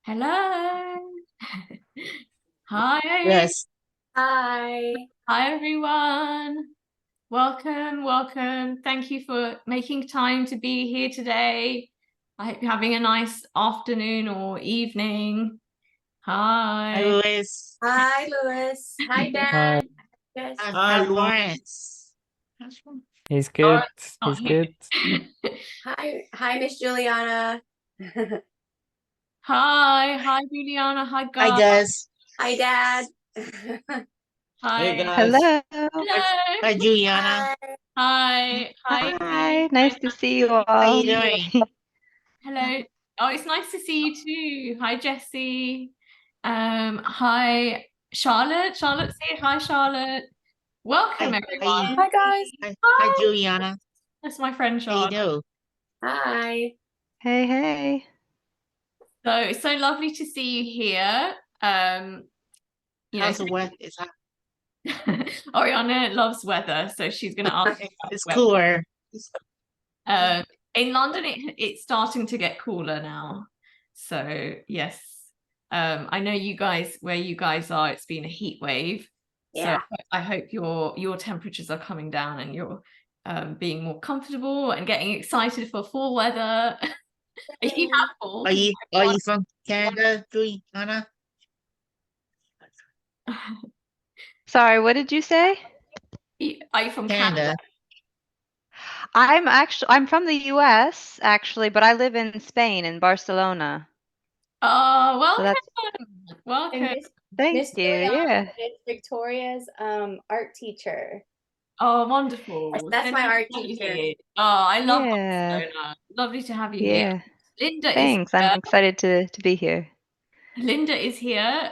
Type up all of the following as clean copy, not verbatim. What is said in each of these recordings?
Hello. Hi. Yes. Hi. Hi, everyone. Welcome, welcome. Thank you for making time to be here today. I hope you're having a nice afternoon or evening. Hi, Hi. Louis. Hi, Louis. Hi, Hi, Dan. Yes. Hi, Lawrence. he's good. Lauren's not He's good. here. Hi, Miss Juliana. Hi, Juliana. Hi, Hi, guys. Gus. Hi, Dad. Hi. Hello. Hello. Hi, Juliana. Hi, Hi, nice to see you How all. you doing? Hello. Oh, it's nice to see you too. Hi, Jessie. Hi, Charlotte. Charlotte, say hi, Charlotte. Welcome, Hi, everyone. Hi, guys. hi, Juliana. That's my friend How you Charlotte. do? Hi. Hey, hey. So it's so lovely to see you here. You know, How's the weather? It's hot. Oriana loves weather, so she's going to ask me about It's weather. cooler. In London, it's starting to get cooler now. So yes, I know you guys, where you guys are, it's been a heat wave. Yeah. So I hope your temperatures are coming down and you're being more comfortable and getting excited for fall weather. If you have fall, Are you from Canada, Juliana? Sorry, what did you say? Are you from Canada. Canada? I'm from the US actually, but I live in Spain in Barcelona. Oh, So welcome. that's Welcome. And thank Miss you. Juliana Yeah. is Victoria's art teacher. Oh, wonderful. That's So my nice art to have you teacher. here. Oh, I love Yeah. Barcelona. Lovely to have you here. Yeah. Linda is Thanks. I'm here. excited to be here. Linda is here,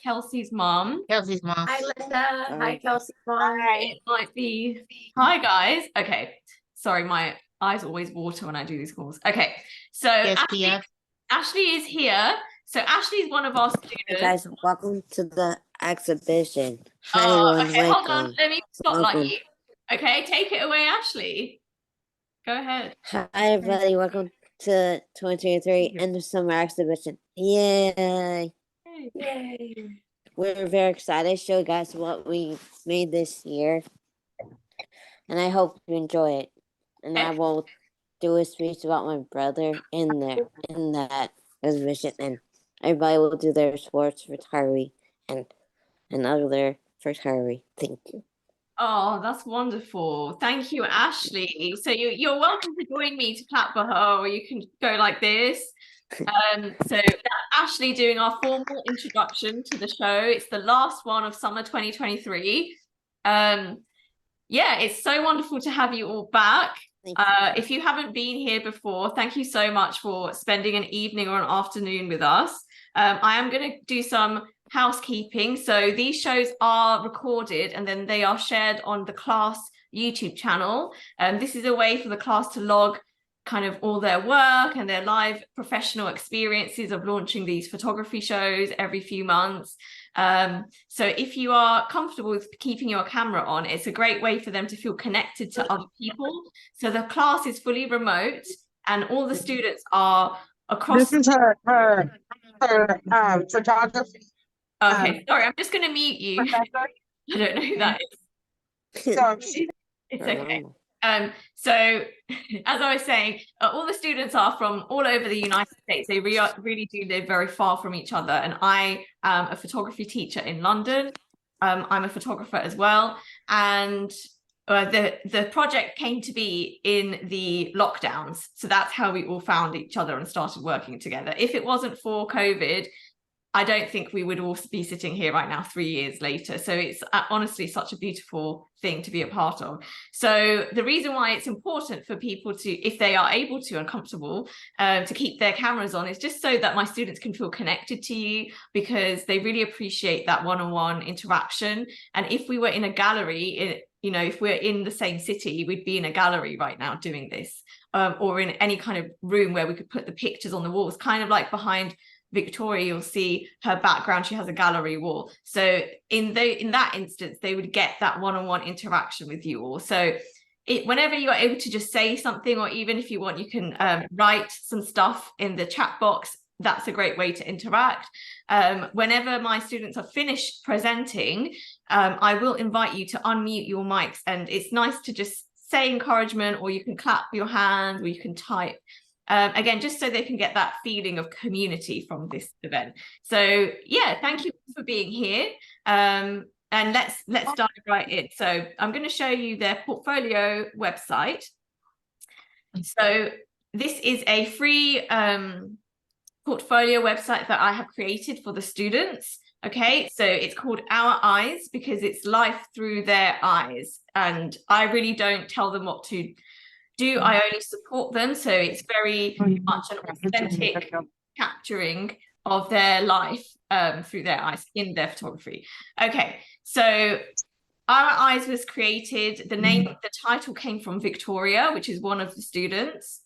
Kelsey's mom. Kelsey's mom. Hi, Linda. Hi, Kelsey's mom. It might be. Hi, guys. Okay. Sorry, my eyes always water when I do these calls. Okay. So Yes, Ashley is here. So Ashley is one of our students. Hey guys, welcome to the exhibition. Hi Oh, everyone, okay. Hold on. welcome. Let me spotlight Welcome. you. Okay, take it away, Ashley. Go ahead. Hi everybody, welcome to 2023 end of summer exhibition. Yay! Yay. We're very excited to show you guys what we made this year. And I hope you enjoy it. And I will do a speech about my brother in that exhibition, and everybody will do their sports retiree and other retiree. Thank you. Oh, that's wonderful. Thank you, Ashley. So you're welcome to join me to clap for her, or you can go like this. So that's Ashley doing our formal introduction to the show. It's the last one of summer 2023. Yeah, it's so wonderful to have you all back. If you haven't been here before, thank you so much for spending an evening or an afternoon with us. I am going to do some housekeeping. So these shows are recorded and then they are shared on the class YouTube channel. This is a way for the class to log kind of all their work and their live professional experiences of launching these photography shows every few months. So if you are comfortable with keeping your camera on, it's a great way for them to feel connected to other people. So the class is fully remote and all the students are across. This is her photography. Okay, sorry, I'm just going to mute you. Professor. I don't know who that is. So It's okay. So as I was saying, all the students are from all over the United States. They really do live very far from each other. And I am a photography teacher in London. I'm a photographer as well. And the project came to be in the lockdowns. So that's how we all found each other and started working together. If it wasn't for COVID, I don't think we would all be sitting here right now 3 years later. So it's honestly such a beautiful thing to be a part of. So the reason why it's important for people to, if they are able to and comfortable, to keep their cameras on is just so that my students can feel connected to you, because they really appreciate that one-on-one interaction. And if we were in a gallery, you know, if we're in the same city, we'd be in a gallery right now doing this, or in any kind of room where we could put the pictures on the walls, kind of like behind Victoria, you'll see her background, she has a gallery wall. So in that instance, they would get that one-on-one interaction with you all. So whenever you're able to just say something, or even if you want, you can write some stuff in the chat box that's a great way to interact. Whenever my students are finished presenting, I will invite you to unmute your mics, and it's nice to just say encouragement, or you can clap your hands, or you can type. Again, just so they can get that feeling of community from this event. So yeah, thank you for being here. And let's dive right in. So I'm going to show you their portfolio website. So this is a free portfolio website that I have created for the students. Okay, so it's called Our Eyes because it's life through their eyes. And I really don't tell them what to do. I only support them. So it's very much an authentic capturing of their life through their eyes in their photography. Okay, so Our Eyes was created, the title came from Victoria, which is one of the students.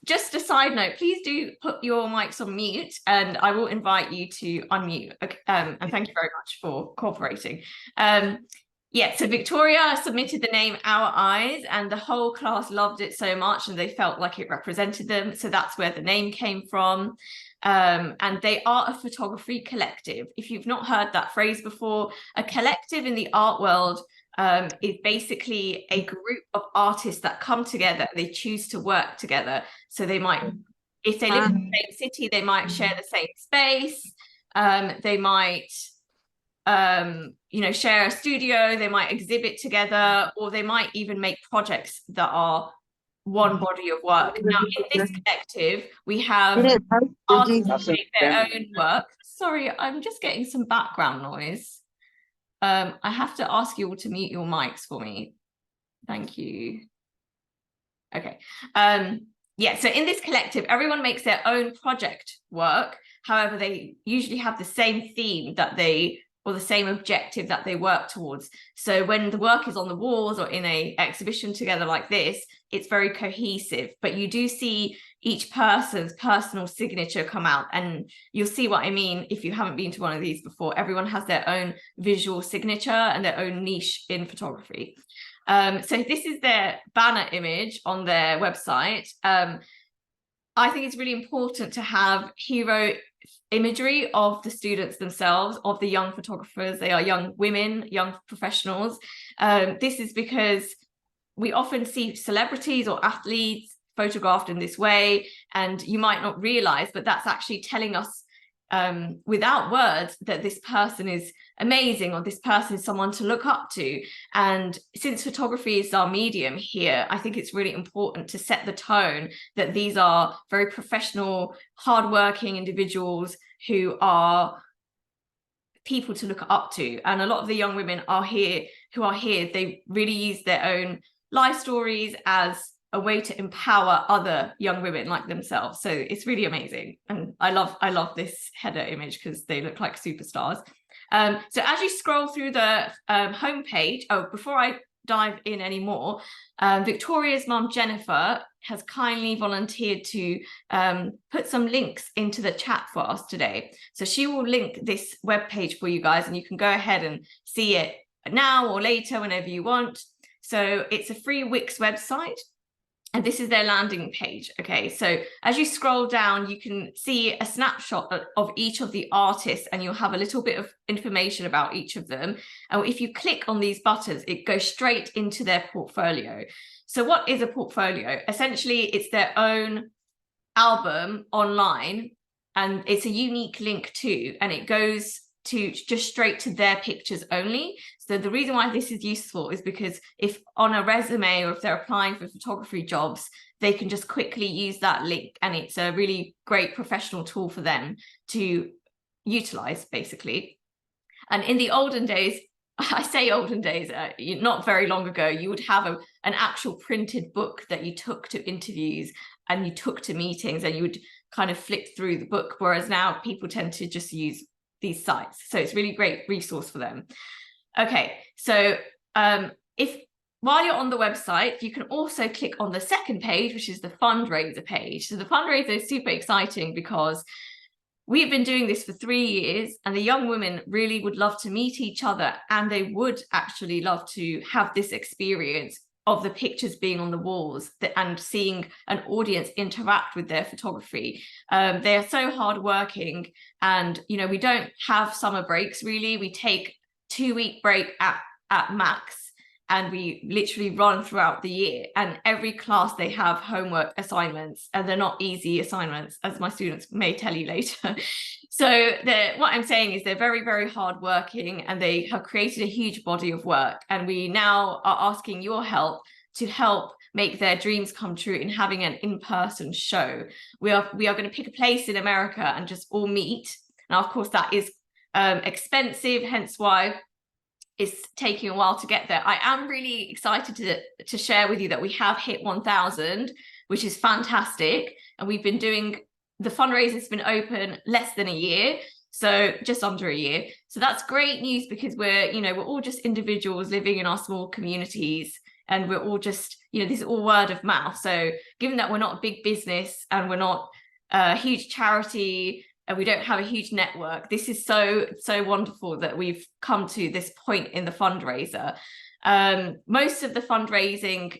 Just a side note, please do put your mics on mute and I will invite you to unmute. Okay, and thank you very much for cooperating. Yeah, so Victoria submitted the name Our Eyes and the whole class loved it so much and they felt like it represented them. So that's where the name came from. And they are a photography collective. If you've not heard that phrase before, a collective in the art world is basically a group of artists that come together. They choose to work together. So they might, if they live in the same city, they might share the same space. They might you know, share a studio, they might exhibit together, or they might even make projects that are one body of work. Now, in this collective, we have artists who make their own work. Sorry, I'm just getting some background noise. I have to ask you all to mute your mics for me. Thank you. Okay. Yeah, so in this collective, everyone makes their own project work. However, they usually have the same theme that or the same objective that they work towards. So when the work is on the walls or in an exhibition together like this, it's very cohesive, but you do see each person's personal signature come out, and you'll see what I mean if you haven't been to one of these before. Everyone has their own visual signature and their own niche in photography. So this is their banner image on their website. I think it's really important to have hero imagery of the students themselves, of the young photographers. They are young women, young professionals. This is because we often see celebrities or athletes photographed in this way, and you might not realize, but that's actually telling us without words that this person is amazing, or this person is someone to look up to. And since photography is our medium here, I think it's really important to set the tone that these are very professional, hardworking individuals who are people to look up to. And a lot of the young women who are here, they really use their own life stories as a way to empower other young women like themselves. So it's really amazing. And I love this header image because they look like superstars. So as you scroll through the homepage, before I dive in anymore, Victoria's mum, Jennifer, has kindly volunteered to put some links into the chat for us today. So she will link this webpage for you guys, and you can go ahead and see it now or later, whenever you want. So it's a free Wix website. And this is their landing page. Okay, so as you scroll down, you can see a snapshot of each of the artists, and you'll have a little bit of information about each of them. And if you click on these buttons, it goes straight into their portfolio. So what is a portfolio? Essentially, it's their own album online, and it's a unique link too, and it goes to just straight to their pictures only. So the reason why this is useful is because if on a resume, or if they're applying for photography jobs, they can just quickly use that link, and it's a really great professional tool for them to utilize, basically. And in the olden days, I say olden days, not very long ago, you would have an actual printed book that you took to interviews and you took to meetings, and you would kind of flip through the book, whereas now people tend to just use these sites. So it's really great resource for them. Okay, so while you're on the website, you can also click on the second page, which is the fundraiser page. So the fundraiser is super exciting because we've been doing this for 3 years, and the young women really would love to meet each other, and they would actually love to have this experience of the pictures being on the walls and seeing an audience interact with their photography. They are so hardworking, and we don't have summer breaks really. We take 2-week break at max, and we literally run throughout the year. And every class they have homework assignments, and they're not easy assignments, as my students may tell you later. So what I'm saying is they're very, very hardworking, and they have created a huge body of work. And we now are asking your help to help make their dreams come true in having an in-person show. We are going to pick a place in America and just all meet. Now, of course, that is expensive, hence why it's taking a while to get there. I am really excited to share with you that we have hit 1,000, which is fantastic. And we've been doing, the fundraiser's been open less than a year, so just under a year. So that's great news, because we're all just individuals living in our small communities, and we're all just, this is all word of mouth. So given that we're not a big business and we're not a huge charity, and we don't have a huge network, this is so wonderful that we've come to this point in the fundraiser. Most of the fundraising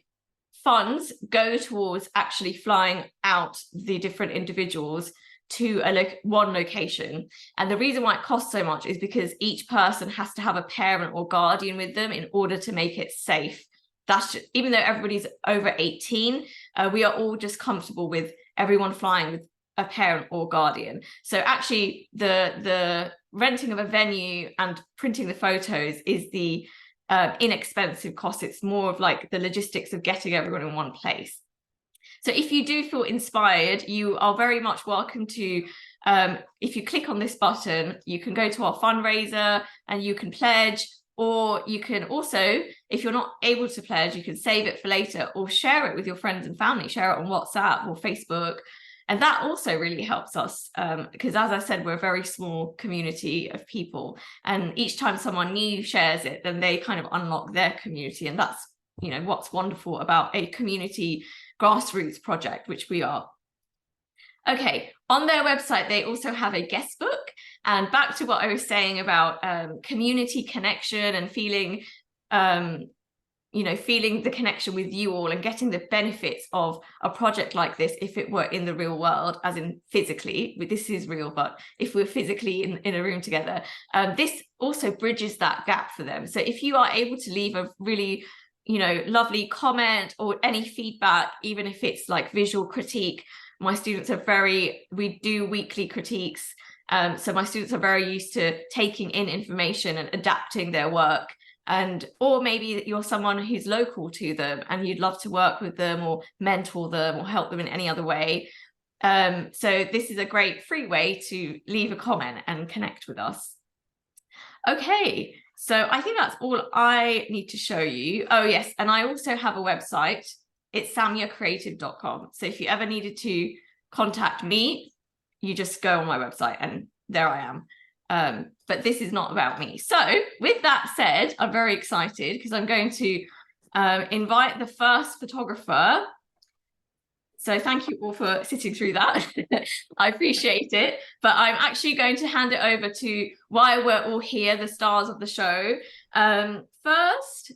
funds go towards actually flying out the different individuals to one location. And the reason why it costs so much is because each person has to have a parent or guardian with them in order to make it safe. That's just, even though everybody's over 18, we are all just comfortable with everyone flying with a parent or guardian. So actually the renting of a venue and printing the photos is the inexpensive cost. It's more of like the logistics of getting everyone in one place. So if you do feel inspired, you are very much welcome to, if you click on this button, you can go to our fundraiser and you can pledge, or you can also, if you're not able to pledge, you can save it for later or share it with your friends and family, share it on WhatsApp or Facebook. And that also really helps us, because as I said, we're a very small community of people, and each time someone new shares it, then they kind of unlock their community. And that's, what's wonderful about a community grassroots project, which we are. Okay, on their website, they also have a guest book. And back to what I was saying about community connection and feeling, feeling the connection with you all and getting the benefits of a project like this if it were in the real world, as in physically. This is real, but if we're physically in a room together, this also bridges that gap for them. So if you are able to leave a really, lovely comment or any feedback, even if it's like visual critique, my students are we do weekly critiques. So my students are very used to taking in information and adapting their work. Or maybe you're someone who's local to them and you'd love to work with them or mentor them or help them in any other way. So this is a great free way to leave a comment and connect with us. Okay, so I think that's all I need to show you. Oh yes, and I also have a website. It's samiacreative.com. So if you ever needed to contact me, you just go on my website and there I am. But this is not about me. So with that said, I'm very excited because I'm going to invite the first photographer. So thank you all for sitting through that. I appreciate it. But I'm actually going to hand it over to why we're all here, the stars of the show. First,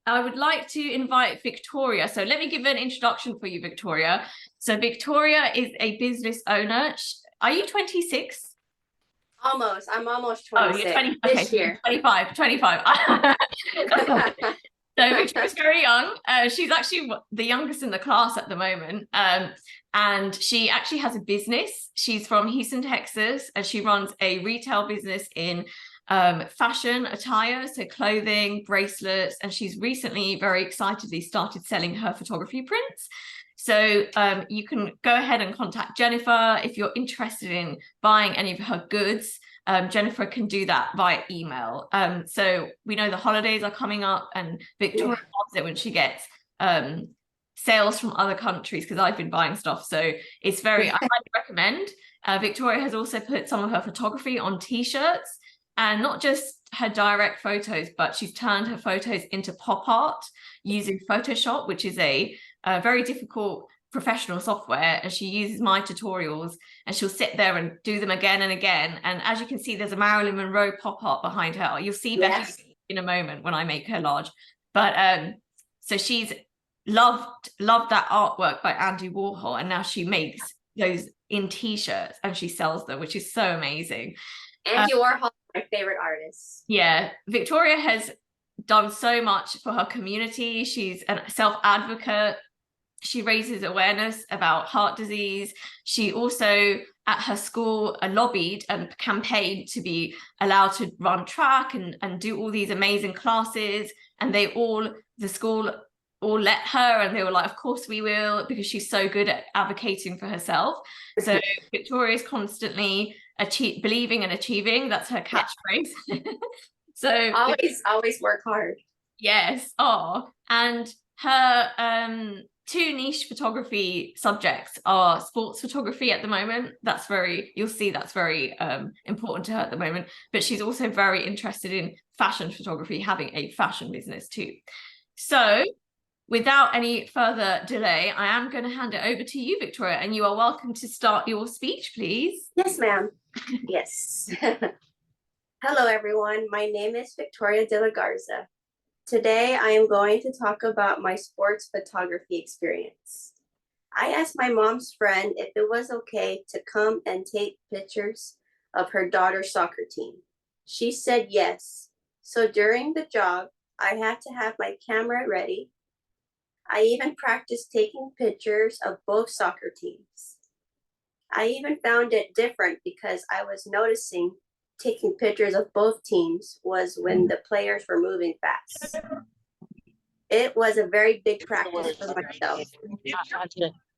I would like to invite Victoria. So let me give an introduction for you, Victoria. So Victoria is a business owner. Are you 26? Almost. I'm almost 26 oh, you're 20, this okay, year. 25. So Victoria's very young. She's actually the youngest in the class at the moment. And she actually has a business. She's from Houston, Texas, and she runs a retail business in fashion attire, so clothing, bracelets, and she's recently very excitedly started selling her photography prints. So you can go ahead and contact Jennifer if you're interested in buying any of her goods. Jennifer can do that via email. So we know the holidays are coming up, and Victoria loves it when she gets sales from other countries, because I've been buying stuff. So it's I highly recommend. Victoria has also put some of her photography on t-shirts, and not just her direct photos, but she's turned her photos into pop art using Photoshop, which is a very difficult professional software. And she uses my tutorials, and she'll sit there and do them again and again. And as you can see, there's a Marilyn Monroe pop art behind her. You'll see that in a moment when I make her large. But So she's loved that artwork by Andy Warhol, and now she makes those in t-shirts and she sells them, which is so amazing. Andy Warhol, my favorite artist. Yeah, Victoria has done so much for her community. She's a self-advocate. She raises awareness about heart disease. She also, at her school, lobbied and campaigned to be allowed to run track and do all these amazing classes. And the school all let her, and they were like, of course we will, because she's so good at advocating for herself. So Victoria's constantly believing and achieving. That's her catchphrase. So always work hard. Yes. Oh, and her two niche photography subjects are sports photography at the moment. You'll see that's very important to her at the moment. But she's also very interested in fashion photography, having a fashion business too. So without any further delay, I am going to hand it over to you, Victoria, and you are welcome to start your speech, please. Yes, ma'am. Yes. Hello, everyone. My name is Victoria de la Garza. Today, I am going to talk about my sports photography experience. I asked my mom's friend if it was okay to come and take pictures of her daughter's soccer team. She said yes. So during the job, I had to have my camera ready. I even practiced taking pictures of both soccer teams. I even found it different because I was noticing taking pictures of both teams was when the players were moving fast. It was a very big practice for myself.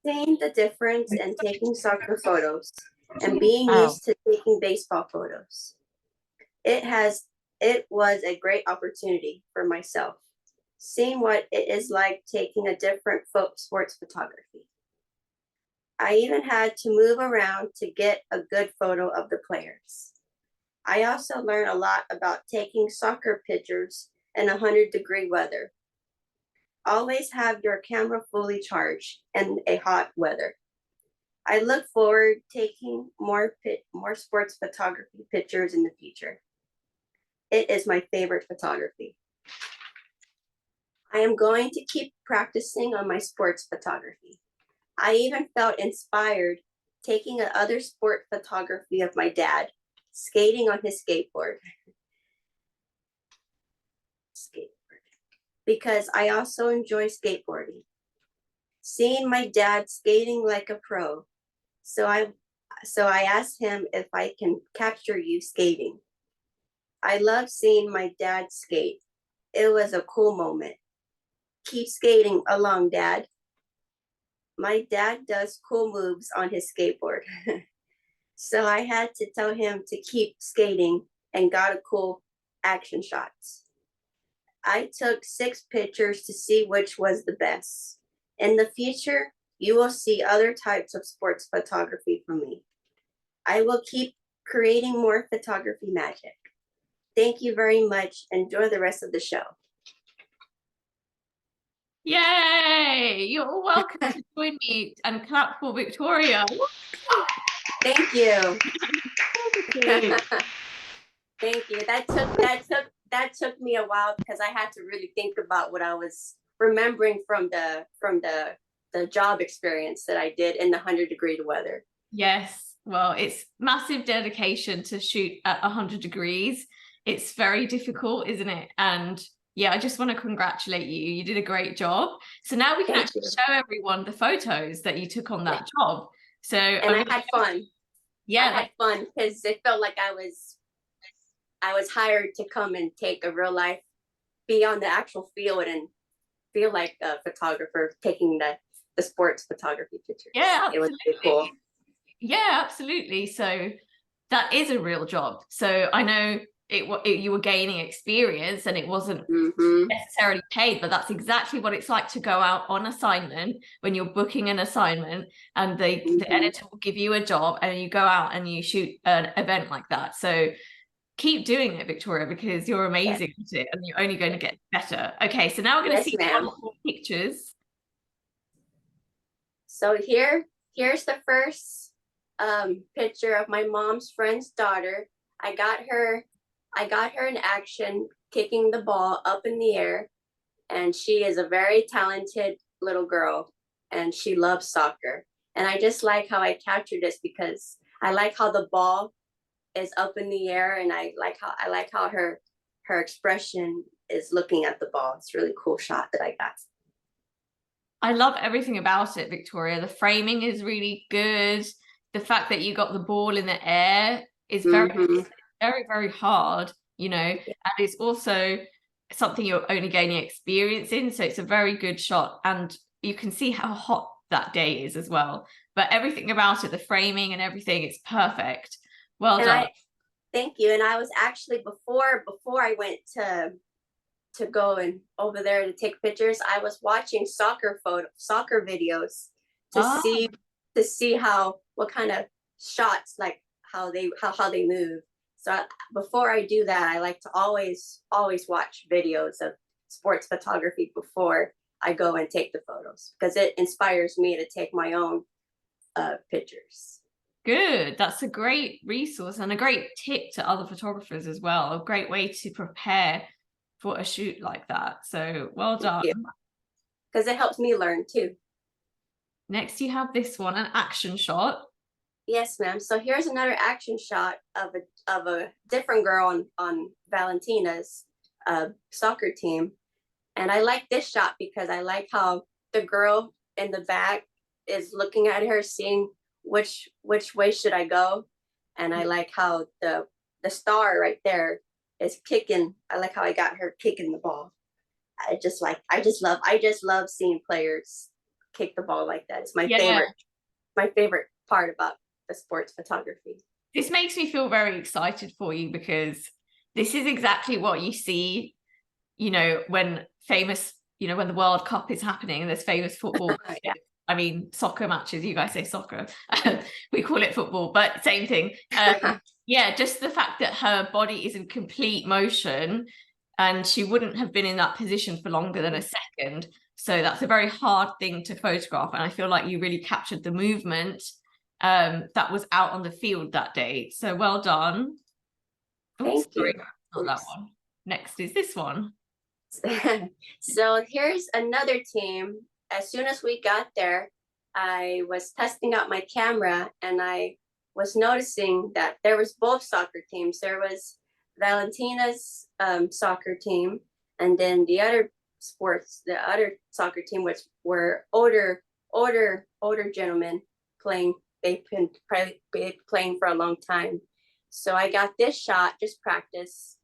Seeing the difference in taking soccer photos and being used to taking baseball photos. It was a great opportunity for myself, seeing what it is like taking a different sports photography. I even had to move around to get a good photo of the players. I also learned a lot about taking soccer pictures in 100-degree weather. Always have your camera fully charged in a hot weather. I look forward to taking more sports photography pictures in the future. It is my favorite photography. I am going to keep practicing on my sports photography. I even felt inspired taking another sport photography of my dad skating on his skateboard. Because I also enjoy skateboarding. Seeing my dad skating like a pro. So I asked him if I can capture you skating. I love seeing my dad skate. It was a cool moment. Keep skating along, Dad. My dad does cool moves on his skateboard. So I had to tell him to keep skating and got a cool action shots. I took 6 pictures to see which was the best. In the future, you will see other types of sports photography from me. I will keep creating more photography magic. Thank you very much. Enjoy the rest of the show. Yay! You're welcome to join me and clap for Victoria. Thank you. Thank you. That took me a while because I had to really think about what I was remembering from the job experience that I did in the 100-degree weather. Yes. Well, it's massive dedication to shoot at 100 degrees. It's very difficult, isn't it? And yeah, I just want to congratulate you. You did a great job. So now we can actually show everyone the photos that you took on that job. So I had fun. Yeah, I had fun because it felt like I was hired to come and take a real life, be on the actual field and feel like a photographer taking the sports photography pictures. Yeah, absolutely. It was really cool. Yeah, absolutely. So that is a real job. So I know you were gaining experience and it wasn't necessarily paid, but that's exactly what it's like to go out on assignment when you're booking an assignment and the editor will give you a job and you go out and you shoot an event like that. So keep doing it, Victoria, because you're amazing at it and you're only going to get better. Okay, so now we're going to see some more pictures. So here's the first picture of my mom's friend's daughter. I got her in action, kicking the ball up in the air. and she is a very talented little girl, and she loves soccer. And I just like how I captured this because I like how the ball is up in the air, and I like how her expression is looking at the ball. It's a really cool shot that I got. I love everything about it, Victoria. The framing is really good. The fact that you got the ball in the air is very, very, very hard, you know, and it's also something you're only gaining experience in. So it's a very good shot, and you can see how hot that day is as well. But everything about it, the framing and everything, it's perfect. Well done. Thank you. And I was actually before I went to go and over there to take pictures, I was watching soccer videos to see what kind of shots, like how they move. So before I do that, I like to always watch videos of sports photography before I go and take the photos, because it inspires me to take my own pictures. Good. That's a great resource and a great tip to other photographers as well. A great way to prepare for a shoot like that. So well done. Because it helps me learn too. Next, you have this one, an action shot. Yes, ma'am. So here's another action shot of a different girl on Valentina's soccer team. And I like this shot because I like how the girl in the back is looking at her, seeing which way should I go. And I like how the star right there is kicking. I like how I got her kicking the ball. I just love seeing players kick the ball like that. It's my favorite part about the sports photography. This makes me feel very excited for you, because this is exactly what you see, you know, when the World Cup is happening and there's famous football. I mean, soccer matches, you guys say soccer. We call it football, but same thing. Yeah, just the fact that her body is in complete motion, and she wouldn't have been in that position for longer than a second. So that's a very hard thing to photograph. And I feel like you really captured the movement that was out on the field that day. So well done. Thank you. Not that one. Next is this one. So here's another team. As soon as we got there, I was testing out my camera, and I was noticing that there was both soccer teams. There was Valentina's soccer team, and then the other soccer team, which were older gentlemen playing. They've been playing for a long time. So I got this shot, just practice,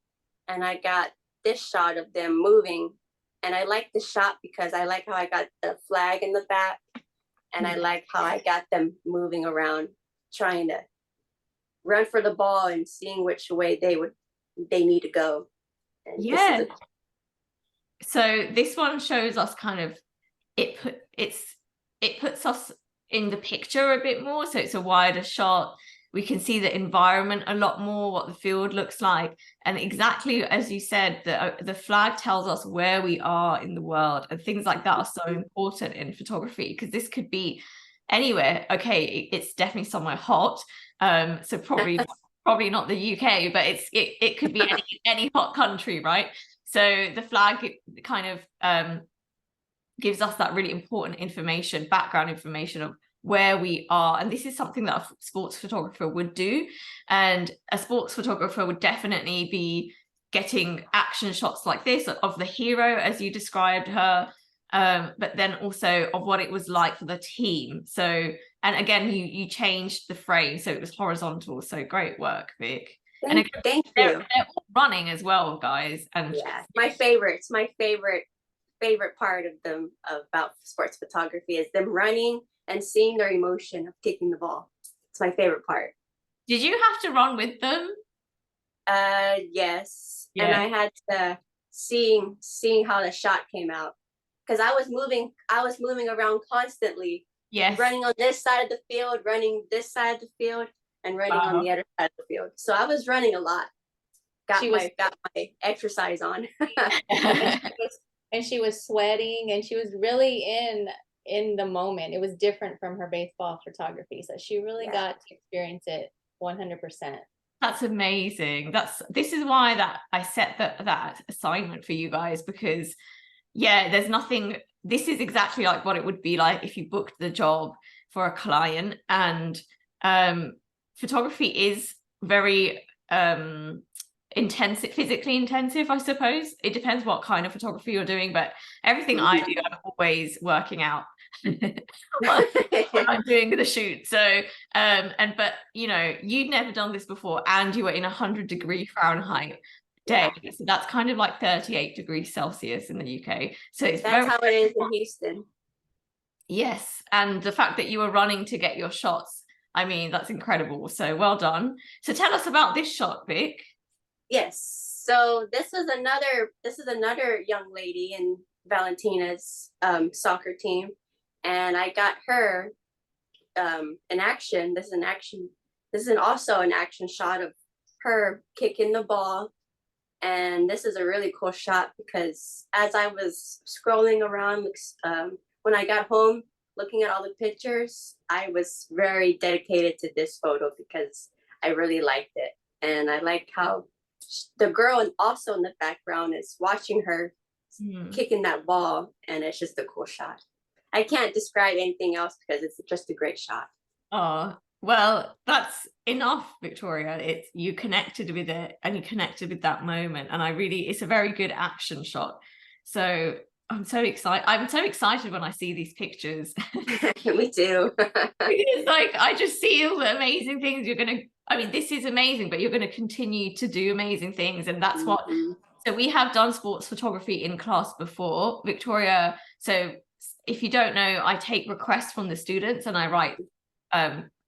and I got this shot of them moving. And I like the shot because I like how I got the flag in the back, and I like how I got them moving around, trying to run for the ball and seeing which way they need to go. And so this one shows us kind of it puts us in the picture a bit more. So it's a wider shot. We can see the environment a lot more, what the field looks like. And exactly as you said, the flag tells us where we are in the world, and things like that are so important in photography, because this could be anywhere. Okay, it's definitely somewhere hot. So probably not the UK, but it could be any hot country, right? So the flag kind of gives us that really important information, background information of where we are. And this is something that a sports photographer would do. And a sports photographer would definitely be getting action shots like this of the hero, as you described her, but then also of what it was like for the team. So, and again, you changed the frame, so it was horizontal. So great work, Vic. Thank you. They're all running as well, guys. And yeah, my favorite part of them about sports photography is them running and seeing their emotion of kicking the ball. It's my favorite part. Did you have to run with them? Yes. Yeah. And I had to seeing how the shot came out, because I was moving around constantly. Yes. Running on this side of the field, running this side of the field, and running on the other side of the field. So I was running a lot. Got my exercise on. and she was sweating, and she was really in the moment. It was different from her baseball photography, so she really got to experience it 100%. That's amazing. This is why that I set that assignment for you guys, because yeah, there's nothing, this is exactly like what it would be like if you booked the job for a client. And photography is very intensive, physically intensive, I suppose. It depends what kind of photography you're doing, but everything I do, I'm always working out while I'm doing the shoot. So but you know, you'd never done this before, and you were in 100-degree Fahrenheit day. So that's kind of like 38 degrees Celsius in the UK. So it's That's how it is in Houston. yes. And the fact that you were running to get your shots, I mean, that's incredible. So well done. So tell us about this shot, Vic. Yes. So this is another young lady in Valentina's soccer team, and I got her in action. This is also an action shot of her kicking the ball. And this is a really cool shot because as I was scrolling around when I got home, looking at all the pictures, I was very dedicated to this photo because I really liked it. And I like how the girl also in the background is watching her kicking that ball, and it's just a cool shot. I can't describe anything else because it's just a great shot. Oh, well, that's enough, Victoria. It's you connected with it and you connected with that moment. And it's a very good action shot. So I'm so excited. I'm so excited when I see these pictures. Me too. It's like I just see all the amazing things this is amazing, but you're going to continue to do amazing things. And that's what, so we have done sports photography in class before, Victoria. So if you don't know, I take requests from the students and I write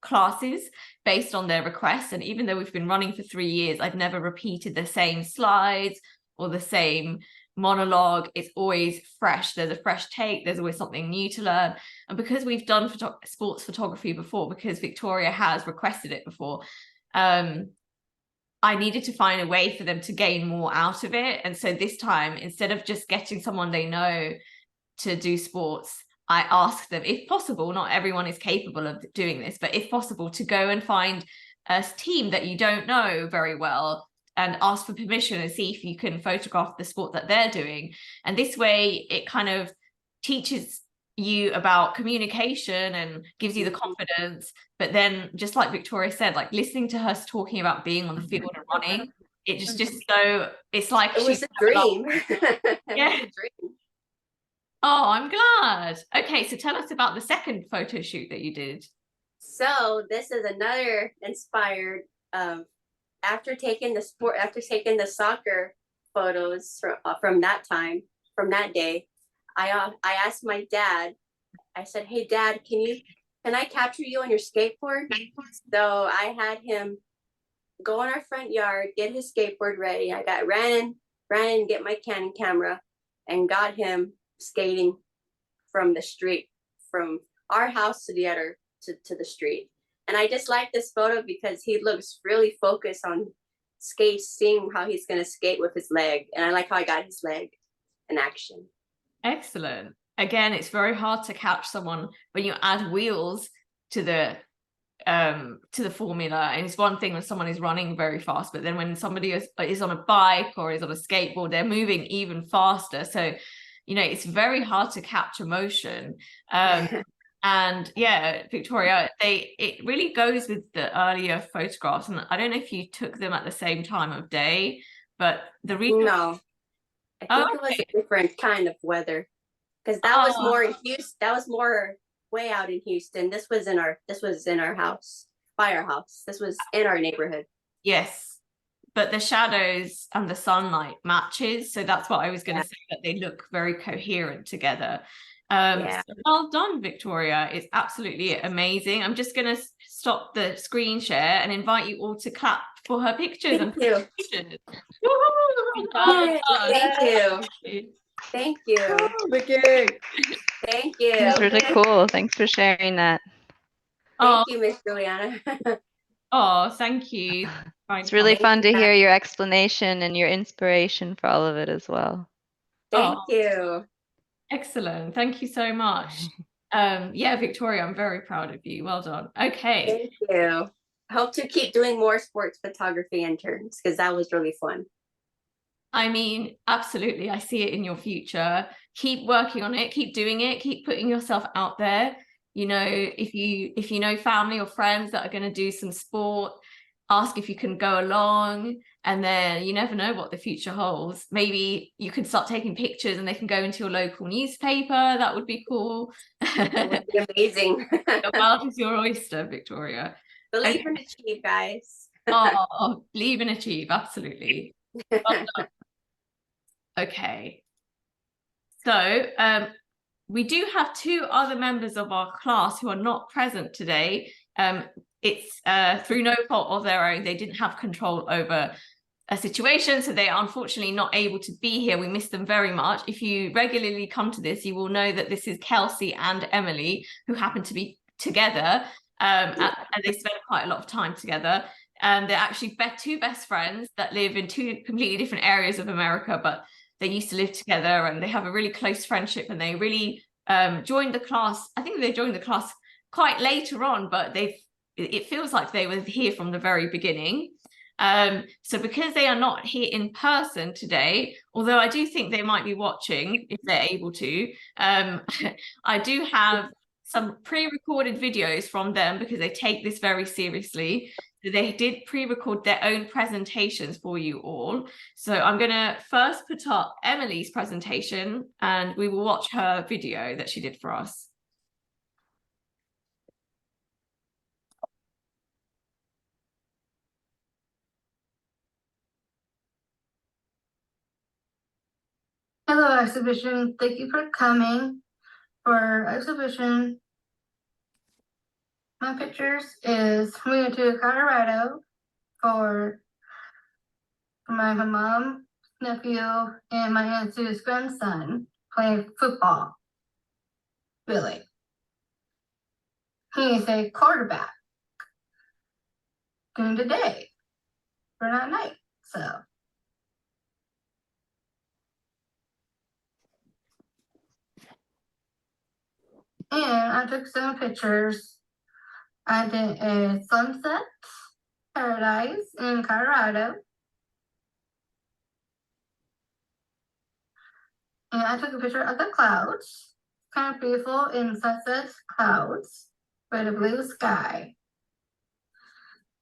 classes based on their requests. And even though we've been running for 3 years, I've never repeated the same slides or the same monologue. It's always fresh. There's a fresh take. There's always something new to learn. And because we've done sports photography before, because Victoria has requested it before, I needed to find a way for them to gain more out of it. And so this time, instead of just getting someone they know to do sports, I asked them, if possible, not everyone is capable of doing this, but if possible, to go and find a team that you don't know very well and ask for permission and see if you can photograph the sport that they're doing. And this way it kind of teaches you about communication and gives you the confidence. But then, just like Victoria said, like listening to her talking about being on the field and running, it just so it's like it was a dream. Yeah. It was a dream. Oh, I'm glad. Okay, so tell us about the second photo shoot that you did. So this is another inspired after taking the soccer photos from that day. I asked my dad. I said, "Hey, Dad, can I capture you on your skateboard?" So I had him go in our front yard, get his skateboard ready. I ran in, get my Canon camera, and got him skating from the street, from our house to the street. And I just like this photo because he looks really focused on seeing how he's going to skate with his leg. And I like how I got his leg in action. Excellent. Again, it's very hard to catch someone when you add wheels to the formula. And it's one thing when someone is running very fast, but then when somebody is on a bike or is on a skateboard, they're moving even faster. So it's very hard to capture motion. And yeah, Victoria, it really goes with the earlier photographs. And I don't know if you took them at the same time of day, but the reason no, I think it was a different kind of weather, because that was more in Houston. That was more way out in Houston. This was in our house, by our house. This was in our neighborhood. Yes. But the shadows and the sunlight matches. So that's what I was going to say, that they look very coherent together. So well done, Victoria. It's absolutely amazing. I'm just going to stop the screen share and invite you all to clap for her pictures. Thank you. Thank you. Thank you. It's really cool. Thanks for sharing that. Thank you, Miss Juliana. Oh, thank you. It's really fun to hear your explanation and your inspiration for all of it as well. Thank you. Excellent. Thank you so much. Yeah, Victoria, I'm very proud of you. Well done. Okay. Thank you. Hope to keep doing more sports photography interns, because that was really fun. I mean, absolutely. I see it in your future. keep working on it, keep doing it, keep putting yourself out there. You know, if you know family or friends that are going to do some sport, ask if you can go along, and then you never know what the future holds. Maybe you could start taking pictures and they can go into your local newspaper. That would be cool. That would be amazing. The world is your oyster, Victoria. Believe and achieve, guys. Oh, believe and achieve, absolutely. Well done. Okay. So we do have 2 other members of our class who are not present today. It's through no fault of their own. They didn't have control over a situation, so they are unfortunately not able to be here. We miss them very much. If you regularly come to this, you will know that this is Kelsey and Emily, who happen to be together, and they spend quite a lot of time together. They're actually 2 best friends that live in 2 completely different areas of America, but they used to live together, and they have a really close friendship, and they really joined the class. I think they joined the class quite later on, but it feels like they were here from the very beginning. So because they are not here in person today, although I do think they might be watching if they're able to, I do have some pre-recorded videos from them because they take this very seriously. So they did pre-record their own presentations for you all. So I'm going to first put up Emily's presentation and we will watch her video that she did for us. Hello, exhibition. Thank you for coming. For exhibition, my pictures is we went to Colorado for my mom, nephew, and my Aunt Sue's grandson playing football. Billy. He's a quarterback during the day, but not night. So. And I took some pictures. I did a sunset paradise in Colorado. And I took a picture of the clouds. Kind of beautiful in sunset clouds with a blue sky.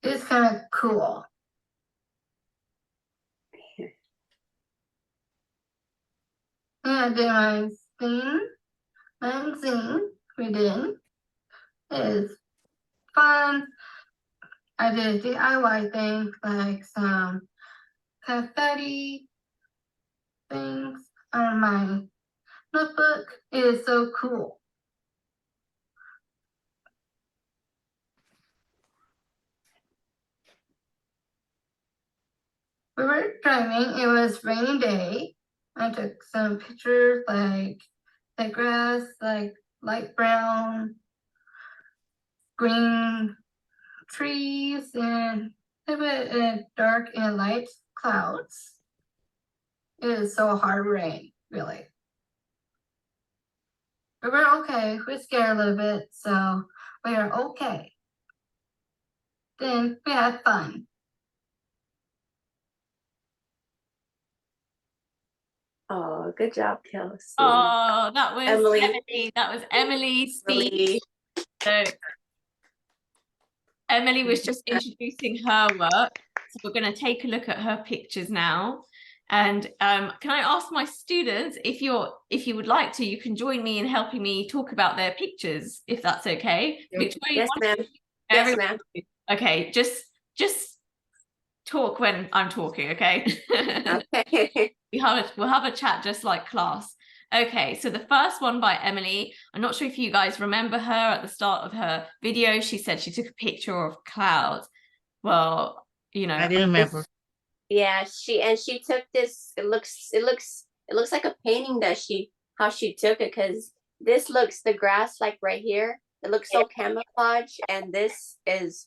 It's kind of cool. And I did my zine we did. It's fun. I did a DIY thing like some confetti things on my notebook. It is so cool. We were driving. It was rainy day. I took some pictures like the grass, like light brown, green trees, and a bit dark and light clouds. It is so hard rain, really. But we're okay. We're scared a little bit, so we are okay. Then we had fun. Oh, good job, Kelsey. Oh, that was Emily. That was Emily's speech. So Emily was just introducing her work. So we're going to take a look at her pictures now. And can I ask my students, if you would like to, you can join me in helping me talk about their pictures, if that's okay. Victoria, yes, ma'am. Yes, ma'am. Okay, just talk when I'm talking, okay? Okay. We'll have a chat just like class. Okay, so the first one by Emily, I'm not sure if you guys remember her at the start of her video. She said she took a picture of clouds. Well, you know, I do remember. Yeah, she took this. It looks like a painting that how she took it, because this looks, the grass like right here, it looks so camouflage, and this is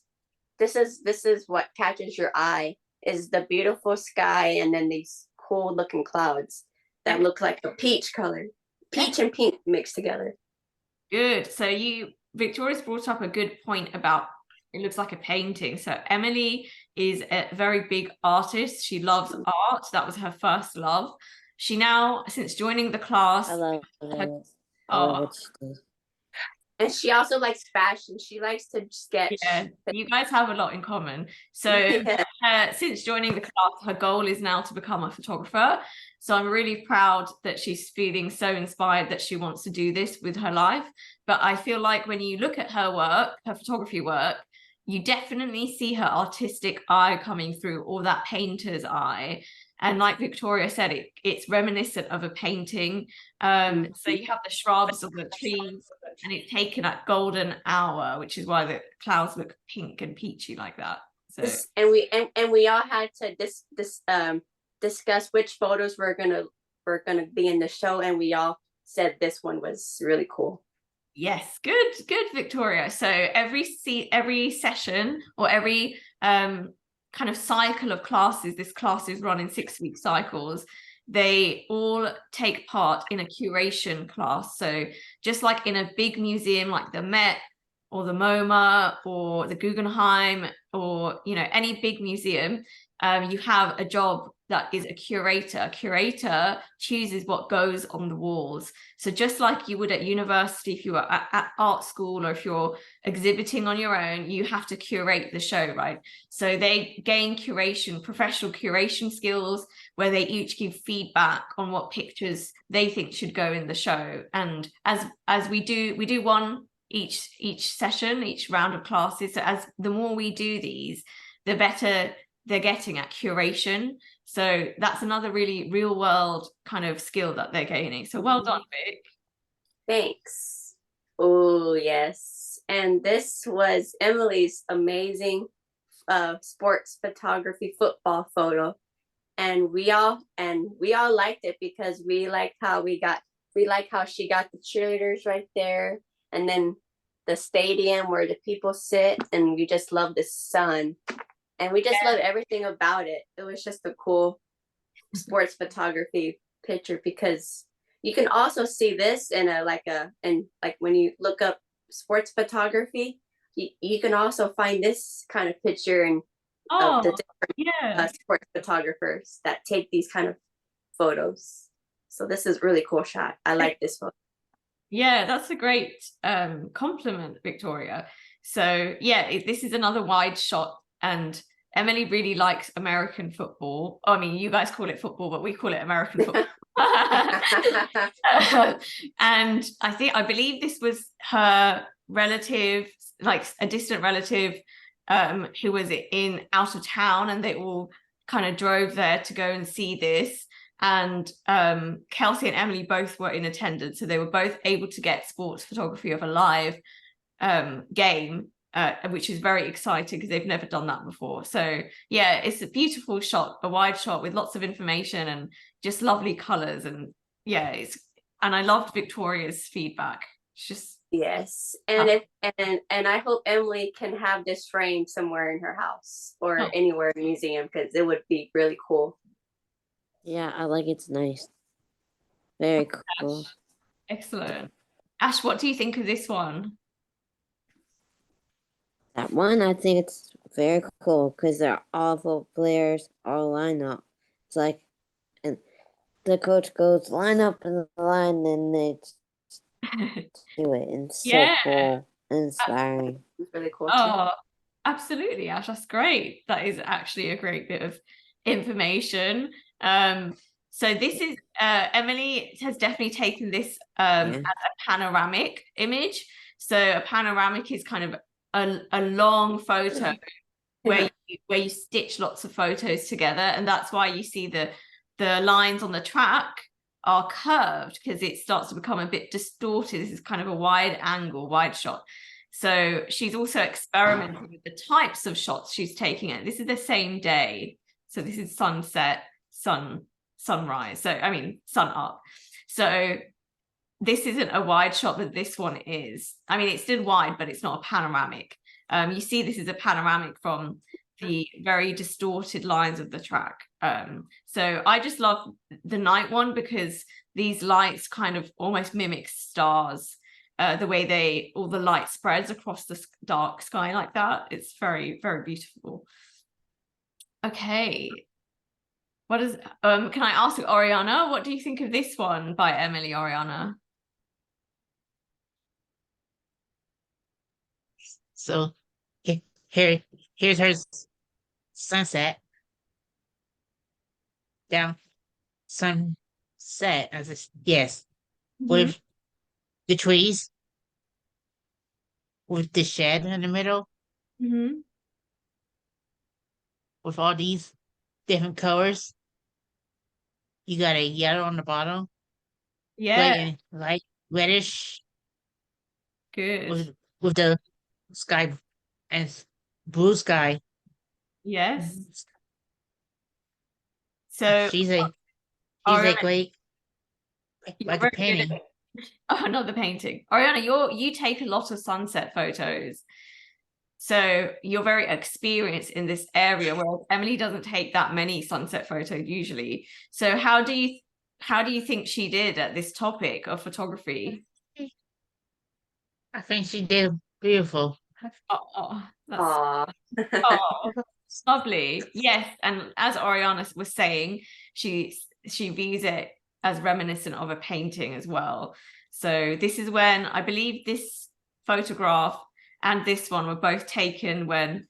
what catches your eye, is the beautiful sky and then these cool looking clouds that look like a peach color, peach and pink mixed together. Good. So Victoria's brought up a good point about it looks like a painting. So Emily is a very big artist. She loves art. That was her first love. She now, since joining the class, I love it. I love oh, what she did. And she also likes fashion. She likes to sketch. yeah, you guys have a lot in common. So Yeah. since joining the class, her goal is now to become a photographer. So I'm really proud that she's feeling so inspired that she wants to do this with her life. But I feel like when you look at her work, her photography work, you definitely see her artistic eye coming through, or that painter's eye. And like Victoria said, it's reminiscent of a painting. So you have the shrubs or the trees, and it's taken at golden hour, which is why the clouds look pink and peachy like that. So And we all had to discuss which photos we're gonna be in the show, and we all said this one was really cool. yes, good, Victoria. So every session or every kind of cycle of classes, this class is run in 6-week cycles. They all take part in a curation class. So just like in a big museum like the Met or the MoMA or the Guggenheim, or any big museum, you have a job that is a curator. A curator chooses what goes on the walls. So just like you would at university, if you were at art school, or if you're exhibiting on your own, you have to curate the show, right? So they gain professional curation skills, where they each give feedback on what pictures they think should go in the show. And as we do one each session, each round of classes. So as the more we do these, the better they're getting at curation. So that's another really real world kind of skill that they're gaining. So well done, Vic. Thanks. Oh, yes. And this was Emily's amazing sports photography football photo. And we all liked it because we like how she got the cheerleaders right there, and then the stadium where the people sit, and we just love the sun. And we just love everything about it. It was just a cool sports photography picture, because you can also see this in when you look up sports photography, you can also find this kind of picture of the different sports photographers that take these kind of photos. So this is really cool shot. I like this photo. Yeah, that's a great compliment, Victoria. So yeah, this is another wide shot, and Emily really likes American football. I mean, you guys call it football, but we call it American football. And I believe this was her relative, like a distant relative, who was out of town, and they all kind of drove there to go and see this. And Kelsey and Emily both were in attendance, so they were both able to get sports photography of a live game, which is very exciting because they've never done that before. So yeah, it's a beautiful shot, a wide shot with lots of information and just lovely colors. And yeah, and I loved Victoria's feedback. It's just yes. And and I hope Emily can have this framed somewhere in her house or anywhere in a museum, because it would be really cool. Yeah, I like it's nice. Very cool. Excellent. Ash, what do you think of this one? That one, I think it's very cool because they're all football players all line up. It's like, and the coach goes line up in the line, and they do it. And it's so cool and inspiring. It's really cool. Oh, absolutely, Ash. That's great. That is actually a great bit of information. So this is Emily has definitely taken this as a panoramic image. So a panoramic is kind of a long photo where you stitch lots of photos together, and that's why you see the lines on the track are curved, because it starts to become a bit distorted. This is kind of a wide shot. So she's also experimenting with the types of shots she's taking. It. This is the same day. So this is sunset, sunrise. So I mean sun up. So this isn't a wide shot, but this one is. I mean, it's still wide, but it's not a panoramic. You see, this is a panoramic from the very distorted lines of the track. So I just love the night one because these lights kind of almost mimic stars. The way all the light spreads across the dark sky like that. It's very, very beautiful. Okay. What is can I ask Oriana, what do you think of this one by Emily, Oriana? So here's her sunset. Down sunset as a yes. With the trees. With the shed in the middle. Mm-hmm. With all these different colors. You got a yellow on the bottom. Yeah, Light reddish good. with the sky and blue sky. Yes. So She's a Ariana, great you're like a very good at painting. it. Oh, not the painting. Ariana, you take a lot of sunset photos. So you're very experienced in this area, whereas Emily doesn't take that many sunset photos usually. So how do you think she did at this topic of photography? I think she did beautiful. Oh, that's Aw. oh, lovely. Yes, and as Oriana was saying, she views it as reminiscent of a painting as well. So this is when I believe this photograph and this one were both taken when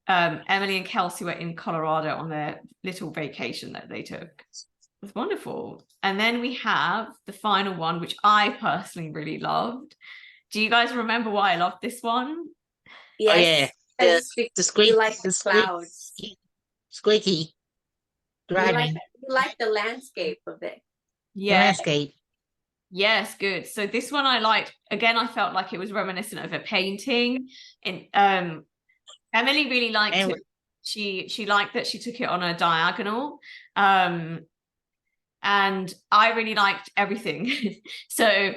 Emily and Kelsey were in Colorado on their little vacation that they took. It's wonderful. And then we have the final one, which I personally really loved. Do you guys remember why I loved this one? Yes. Oh yeah, because the squeak, you like the squeak- clouds. squeaky You driving like the landscape of it. Yeah. landscape. Yes, good. So this one I liked. Again, I felt like it was reminiscent of a painting. And Emily really liked And it. She liked that she took it on a diagonal. And I really liked everything. So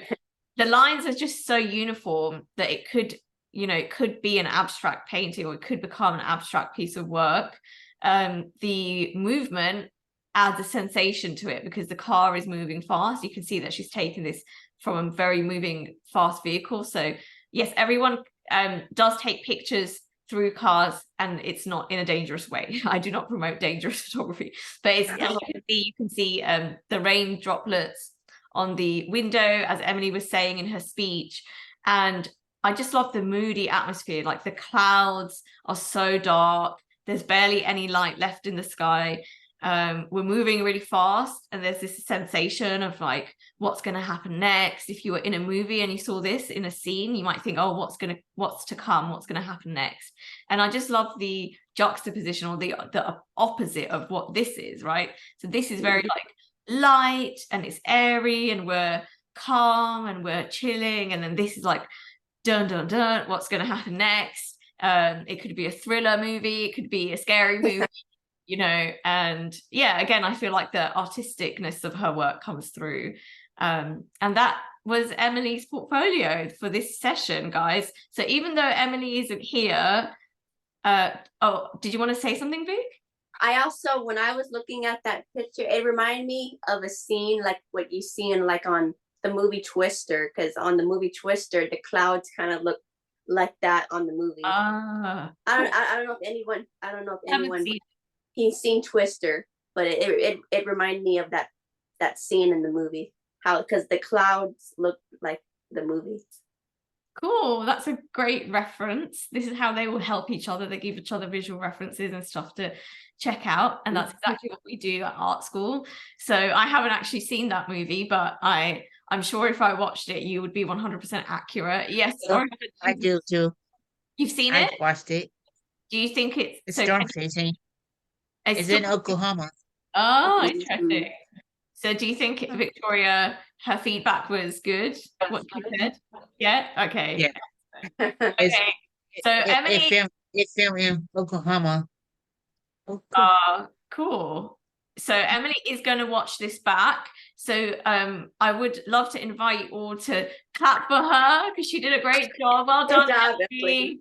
the lines are just so uniform that it could, it could be an abstract painting or it could become an abstract piece of work. The movement adds a sensation to it because the car is moving fast. You can see that she's taken this from a very moving fast vehicle. So yes, everyone does take pictures through cars, and it's not in a dangerous way. I do not promote dangerous photography, but it's, as you can see the rain droplets on the window, as Emily was saying in her speech. And I just love the moody atmosphere. Like the clouds are so dark. There's barely any light left in the sky. We're moving really fast, and there's this sensation of like, what's going to happen next? If you were in a movie and you saw this in a scene, you might think, oh, what's to come? What's going to happen next? And I just love the juxtaposition, or the opposite of what this is, right? So this is very like light and it's airy and we're calm and we're chilling, and then this is like dun dun dun, what's going to happen next? It could be a thriller movie, it could be a scary movie. And yeah, again, I feel like the artisticness of her work comes through. And that was Emily's portfolio for this session, guys. So even though Emily isn't here, did you want to say something, Vic? I also, when I was looking at that picture, it reminded me of a scene like what you see in like on the movie Twister, because on the movie Twister, the clouds kind of look like that on the movie. I don't know if anyone he's seen Twister, but it reminded me of that scene in the movie, because the clouds look like the movie. Cool, that's a great reference. This is how they will help each other. They give each other visual references and stuff to check out, and that's exactly what we do at art school. So I haven't actually seen that movie, but I'm sure if I watched it, you would be 100% accurate. Yes, I do too. You've seen it? I've watched it. Do you think it's so storm chasing? It's in Oklahoma. Oh, interesting. So do you think Victoria, her feedback was good? What she said? Yeah. Okay. Yeah. Okay. So Emily, it filmed in Oklahoma. cool. So Emily is going to watch this back. So I would love to invite you all to clap for her because she did a great job. Well done, Emily.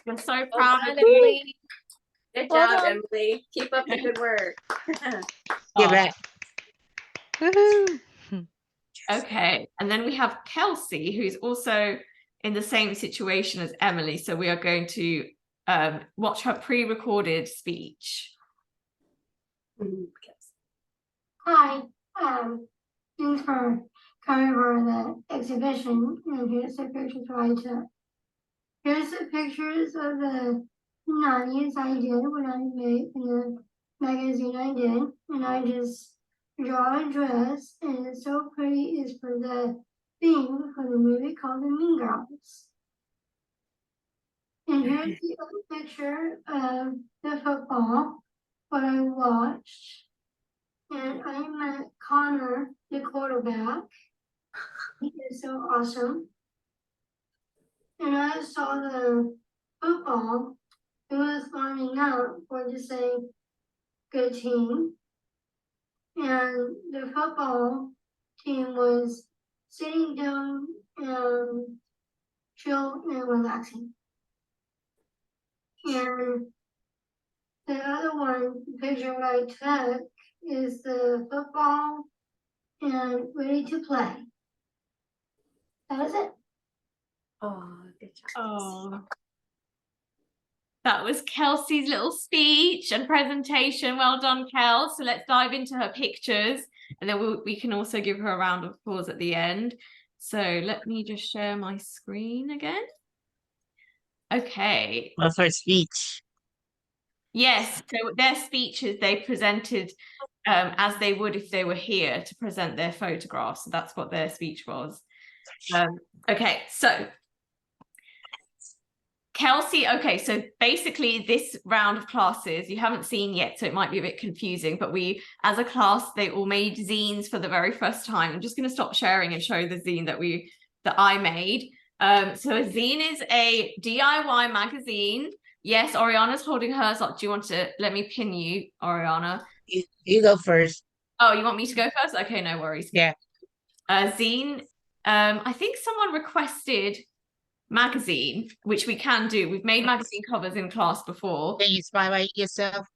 We're so proud of you. Good job, Emily. Keep up the good work. Get back. Woohoo! Okay, and then we have Kelsey, who's also in the same situation as Emily. So we are going to watch her pre-recorded speech. Hi, thanks for coming for the exhibition, and here's the pictures I took. Here's the pictures of the nannies I did when I made in the magazine I did, and I just draw a dress, and it's so pretty. It's for the theme for the movie called The Mean Girls. And here's the other picture of the football, what I watched. And I met Connor, the quarterback. He is so awesome. And I saw the football. It was warming up for just a good team. And the football team was sitting down and chill and relaxing. And the other one, the picture I took, is the football and ready to play. That was it. Oh, good job. Oh, that was Kelsey's little speech and presentation. Well done, Kel. So let's dive into her pictures, and then we can also give her a round of applause at the end. So let me just share my screen again. Okay. What's her speech? Yes, so their speeches they presented as they would if they were here to present their photographs. So that's what their speech was. Okay, so Kelsey, okay, so basically this round of classes you haven't seen yet, so it might be a bit confusing, but we, as a class, they all made zines for the very first time. I'm just going to stop sharing and show the zine that I made. So a zine is a DIY magazine. Yes, Oriana's holding hers up. Do you want to let me pin you, Oriana? You go first. Oh, you want me to go first? Okay, no worries. Yeah. Zine, I think someone requested magazine, which we can do. We've made magazine covers in class before. Can you spotlight yourself?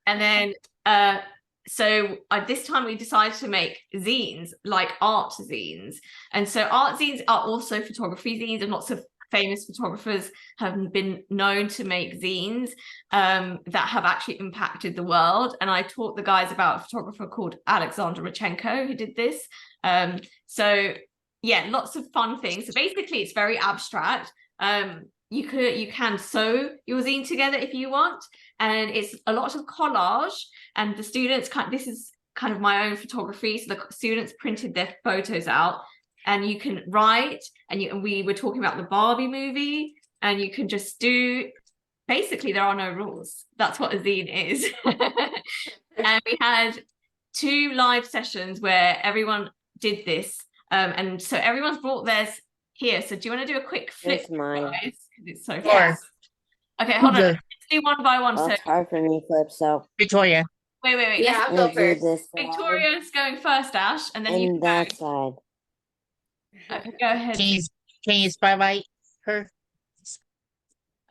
And then so this time we decided to make zines, like art zines. And so art zines are also photography zines, and lots of famous photographers have been known to make zines that have actually impacted the world. And I taught the guys about a photographer called Alexander Rodchenko who did this. So yeah, lots of fun things. So basically it's very abstract. You can sew your zine together if you want, and it's a lot of collage, and the students this is kind of my own photography, so the students printed their photos out, and you can write, and we were talking about the Barbie movie, and you can just do, basically there are no rules. That's what a zine is. And we had 2 live sessions where everyone did this, and so everyone's brought theirs here. So do you want to do a quick flip? Here's mine. Guys? 'Cause it's so Sure. fast. Okay, hold on. Okay. Let's do one by one. Well, So it's hard for me to flip, so Victoria. wait. Yeah, Let's- I'll go we'll do first. this side Victoria's going first, Ash, and then you and can that side. go. Okay, go ahead. Can you spotlight her?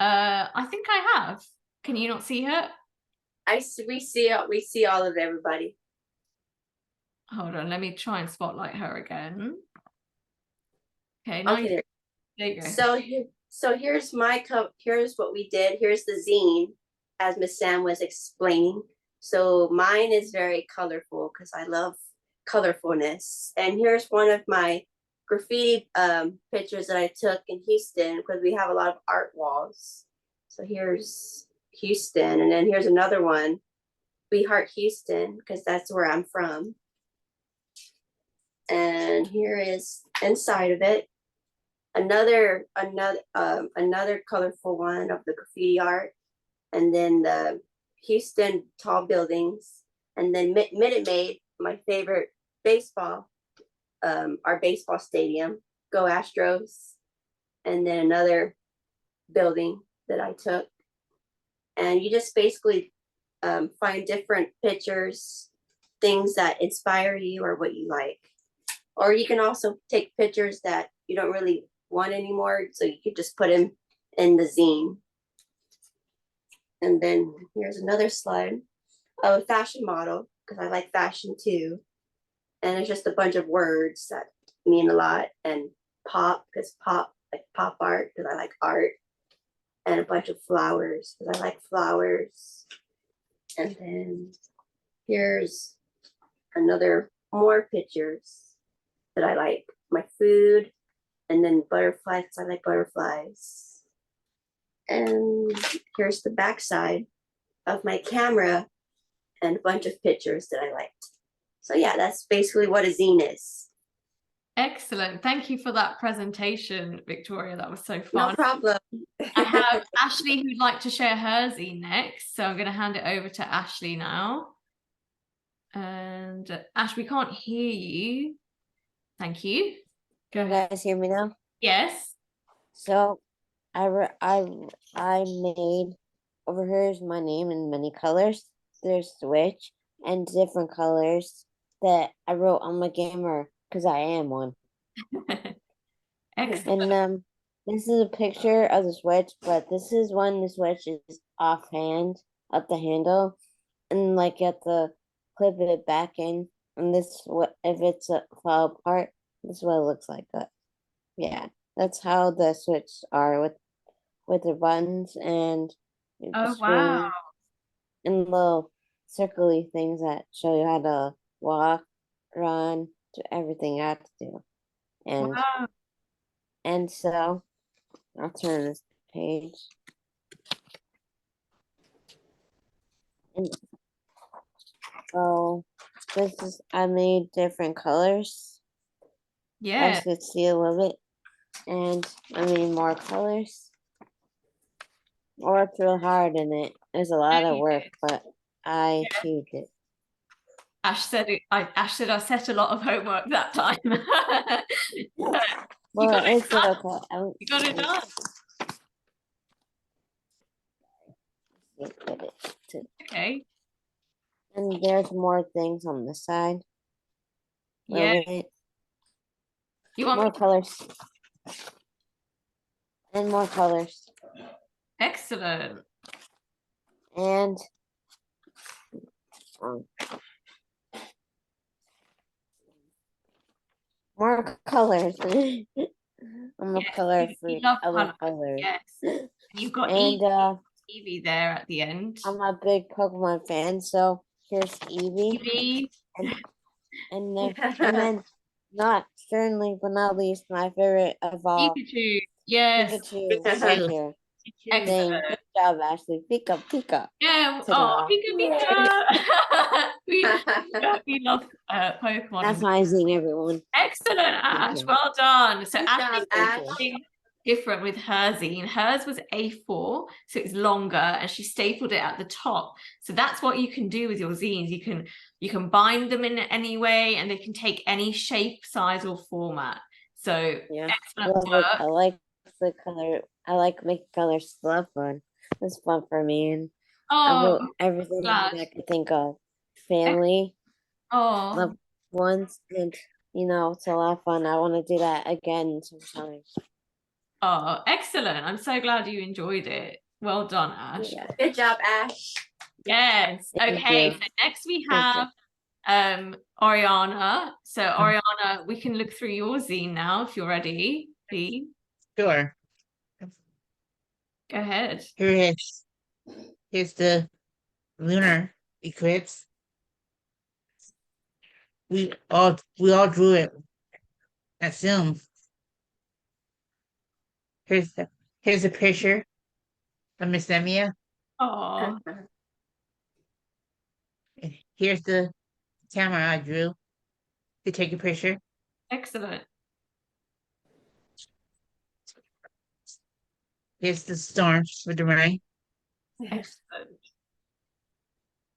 I think I have. Can you not see her? We see all of everybody. Hold on, let me try and spotlight her again. Okay, now Okay. there you go. So here's here's what we did. Here's the zine, as Miss Sam was explaining. So mine is very colorful because I love colorfulness. And here's one of my graffiti pictures that I took in Houston, because we have a lot of art walls. So here's Houston, and then here's another one. We Heart Houston, because that's where I'm from. And here is inside of it another colorful one of the graffiti art, and then the Houston tall buildings, and then Minute Maid, my favorite baseball, our baseball stadium, go Astros, and then another building that I took. And you just basically find different pictures, things that inspire you or what you like. Or you can also take pictures that you don't really want anymore, so you could just put them in the zine. And then here's another slide of a fashion model, because I like fashion too. And it's just a bunch of words that mean a lot, and pop, because pop, like pop art, because I like art, and a bunch of flowers, because I like flowers. And then here's more pictures that I like. My food, and then butterflies. I like butterflies. And here's the back side of my camera and a bunch of pictures that I liked. So yeah, that's basically what a zine is. Excellent. Thank you for that presentation, Victoria. That was so No fun. problem. I have Ashley who'd like to share her zine next. So I'm going to hand it over to Ashley now. And Ash, we can't hear you. Thank you. Go Can you ahead. guys hear me now? Yes. So I made, over here is my name in many colors. There's Switch and different colors that I wrote on my gamer because I am one. Excellent. And this is a picture of the Switch, but this is when the Switch is offhand up the handle, and like you have to clip it back in. And this, if it's fall apart, this is what it looks like. But yeah, that's how the Switch are with the buttons and the Oh, screen wow. and little circly things that show you how to walk, run, do everything you have to do. And Wow. and so I'll turn this page. And so this is, I made different colors. Yeah. As you can see a little bit. And I made more colors. I worked real hard in it. There's a lot of work, but I achieved it. Ash said I set a lot of homework that time. Well, got it it's done. okay. You got it done. Put it to, Okay. and there's more things on the side. Yeah. Little bit. You want More me colors. And more colors. Excellent. And more colors. I'm a Yes, color you freak. love I love colours. colors. Yes. You've got And Evie there at the end. I'm a big Pokemon fan, so here's Eevee. Evie. And then not certainly but not least my favorite of all, Pikachu. Yes. Pikachu Pikachu. right here. Excellent. Saying, good job, Ashley. Pika Pika. Yeah. to the Oh, left. Pika. We love Pokemon. That's my zine, everyone. Excellent, Ash. you. Well done. So Good Ashley job, did Ash. something different with her zine. Hers was A4, so it's longer, and she stapled it at the top. So that's what you can do with your zines. You can bind them in any way, and they can take any shape, size, or format. So Yeah. excellent work. I like the color. I like making colors love fun. It's fun for me, and I wrote Oh, everything glad. that I could think of. Family, oh, loved ones, and it's a lot of fun. I want to do that again sometimes. oh, excellent. I'm so glad you enjoyed it. Well done, Ash. Yeah. Good job, Ash. Yes. Thank Okay. you. So next we Thank you. have Oriana. So Oriana, we can look through your zine now if you're ready, please. Sure. Go ahead. Here's the lunar eclipse. We all drew it at Zoom. Here's a picture of Miss Emia. Oh, And here's the camera I drew to take a picture. excellent. Here's the storm with the rain. Excellent. And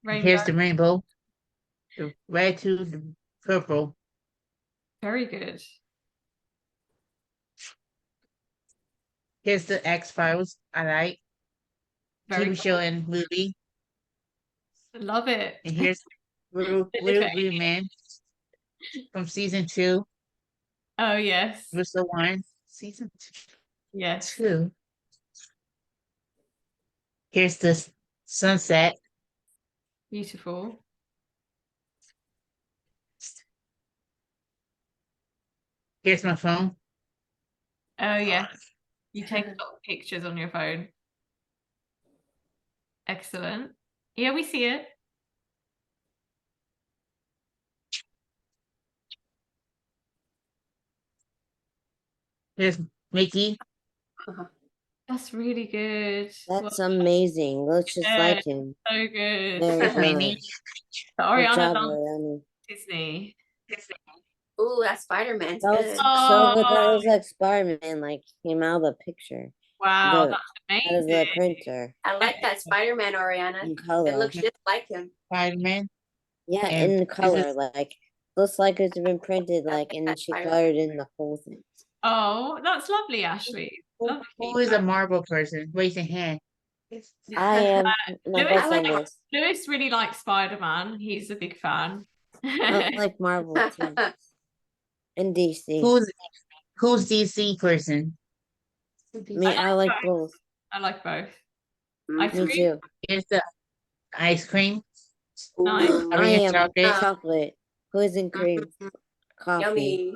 Rainbow. here's the rainbow. The red to the purple. Very good. Here's the X-Files I like. Very TV show and movie. cool. Love it. And here's Little Blue Man from season 2. Oh, yes. Was the one season Yes. 2. Here's the sunset. Beautiful. Here's my phone. Oh, yes. You take a lot of pictures on your phone. Excellent. Yeah, we see it. Here's Mickey. That's really good. That's amazing. Looks just Yeah. like him. So good. Very good. Minnie. The Good Ariana job, done Ariana. Disney. Ooh, that Spider-Man's That was good. so good. That Oh. was like Spider-Man, like came out of the picture, Wow, the- that's out of the amazing. printer I like that Spider-Man, Oriana. in color. It looks just like him. Spider-Man. Yeah, And in this color, is- like looks like it's been printed, like, and she Spider-Man. colored in the whole thing. Oh, that's lovely, Ashley. Lovely Who is a feedback. Marvel person? Raise your hand. I am. My Lewis, boyfriend is. Lewis really likes Spider-Man. He's a big fan. I like Marvel too, and DC. Who's DC person? Me, I like both. I like both. Me Ice Me cream? too. Here's the ice cream. Nice. Ooh, Are I we in am chocolate? chocolate, cookies and cream, coffee. yummy.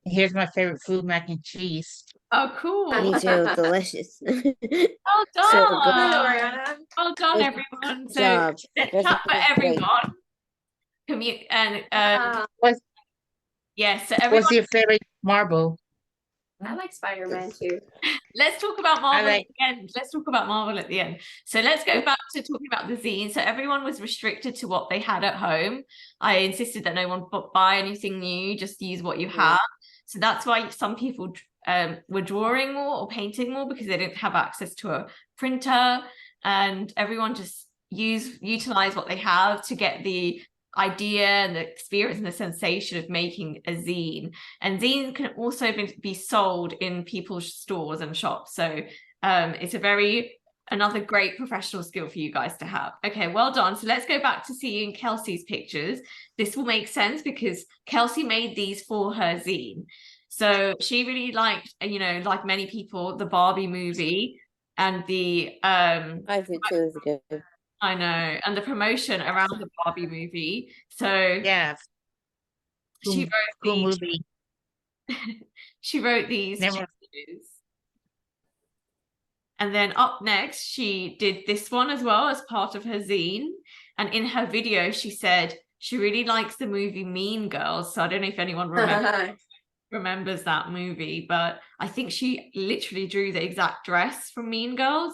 Here's my favorite food, mac and cheese. Oh, cool. Me too. Delicious. Well So done. good. Hello, Oriana. Well done, Good everyone. So job. let's This clap for was great. everyone. And Ah, yes, so everyone. What's your favorite Marvel? I like Spider-Man too. Let's talk about Marvel like- at the end. Let's talk about Marvel at the end. So let's go back to talking about the zine. So everyone was restricted to what they had at home. I insisted that no one buy anything new, just use what you have. So that's why some people were drawing more or painting more because they didn't have access to a printer, and everyone just utilize what they have to get the idea and the experience and the sensation of making a zine. And zines can also be sold in people's stores and shops. So it's another great professional skill for you guys to have. Okay, well done. So let's go back to seeing Kelsey's pictures. This will make sense because Kelsey made these for her zine. So she really liked, like many people, the Barbie movie and the I do too. Is good. I know, and the promotion around the Barbie movie. So Yeah. she Cool wrote these. movie. She wrote these Never- challenges. And then up next, she did this one as well as part of her zine. And in her video, she said she really likes the movie Mean Girls. So I don't know if anyone remembers that movie, but I think she literally drew the exact dress from Mean Girls.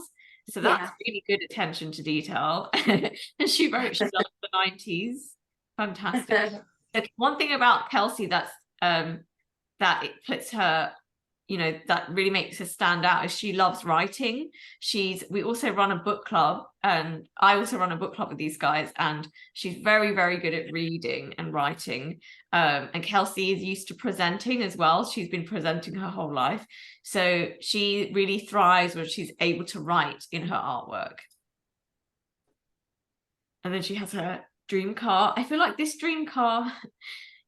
So that's really good attention to detail. And she wrote she loves the 90s. Fantastic. One thing about Kelsey that's that it puts her, that really makes her stand out is she loves writing. We also run a book club, and I also run a book club with these guys, and she's very, very good at reading and writing. And Kelsey is used to presenting as well. She's been presenting her whole life. So she really thrives when she's able to write in her artwork. And then she has her dream car. I feel like this dream car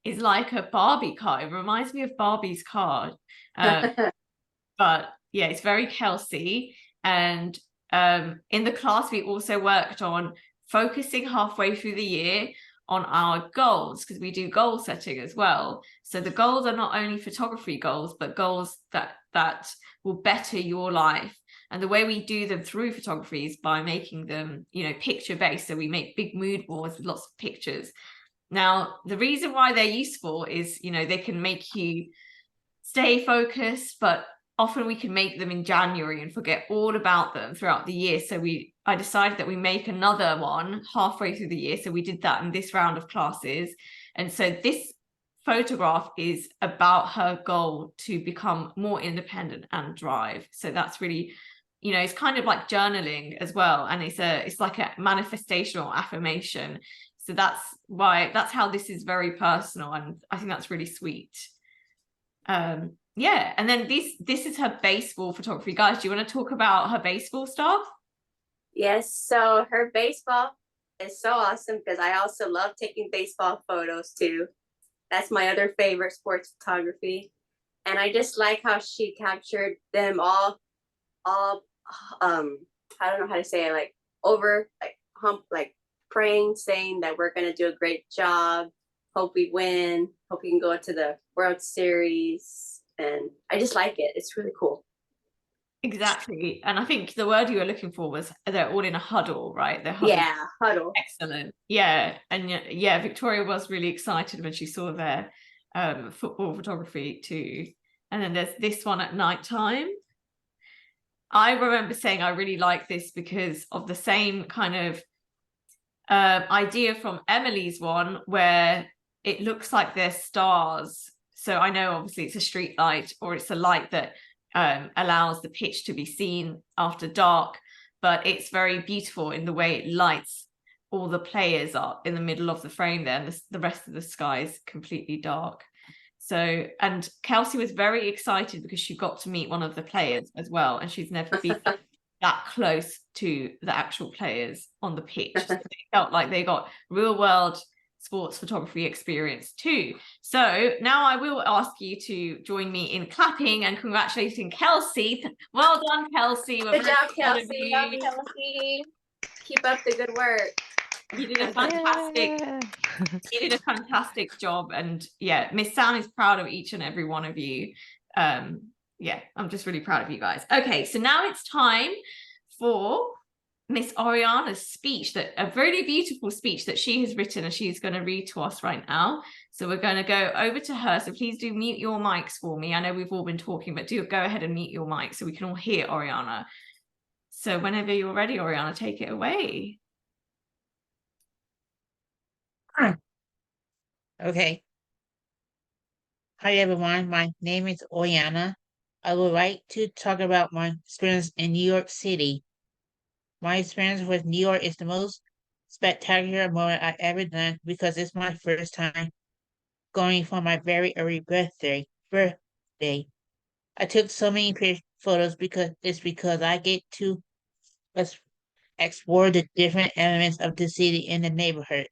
is like a Barbie car. It reminds me of Barbie's car. But yeah, it's very Kelsey. And in the class, we also worked on focusing halfway through the year on our goals, because we do goal setting as well. So the goals are not only photography goals, but goals that will better your life. And the way we do them through photography is by making them, picture based. So we make big mood boards with lots of pictures. Now, the reason why they're useful is, they can make you stay focused, but often we can make them in January and forget all about them throughout the year. So I decided that we make another one halfway through the year. So we did that in this round of classes. And so this photograph is about her goal to become more independent and drive. So that's really, it's kind of like journaling as well. And it's like a manifestation or affirmation. So that's how this is very personal. And I think that's really sweet. Yeah, and then this is her baseball photography. Guys, do you want to talk about her baseball stuff? Yes, so her baseball is so awesome because I also love taking baseball photos too. That's my other favorite sports photography. And I just like how she captured them all I don't know how to say it, like praying, saying that we're gonna do a great job, hope we win, hope we can go to the World Series. And I just like it. It's really cool. Exactly. And I think the word you were looking for was they're all in a huddle, right? They're huddle. Excellent. Yeah. And yeah, Victoria was really excited when she saw their football photography too. And then there's this one at nighttime. I remember saying I really like this because of the same kind of idea from Emily's one, where it looks like they're stars. So I know obviously it's a street light, or it's a light that allows the pitch to be seen after dark, but it's very beautiful in the way it lights all the players up in the middle of the frame there, and the rest of the sky is completely dark. So, and Kelsey was very excited because she got to meet one of the players as well, and she's never been that close to the actual players on the pitch. So they felt like they got real world sports photography experience too. So now I will ask you to join me in clapping and congratulating Kelsey. Well done, Kelsey. Good job, Kelsey. Keep up the good work. You did a fantastic, you did a fantastic job, and yeah, Miss Sam is proud of each and every one of you. Yeah, I'm just really proud of you guys. Okay, so now it's time for Miss Oriana's speech, that a really beautiful speech that she has written, and she's going to read to us right now. So we're going to go over to her. So please do mute your mics for me. I know we've all been talking, but do go ahead and mute your mic so we can all hear Oriana. So whenever you're ready, Oriana, take it away. Okay. Hi everyone, my name is Oriana. I would like to talk about my experience in New York City. My experience with New York is the most spectacular moment I've ever done because it's my first time going for my very early birthday. I took so many photos because I get to explore the different elements of the city in the neighborhood.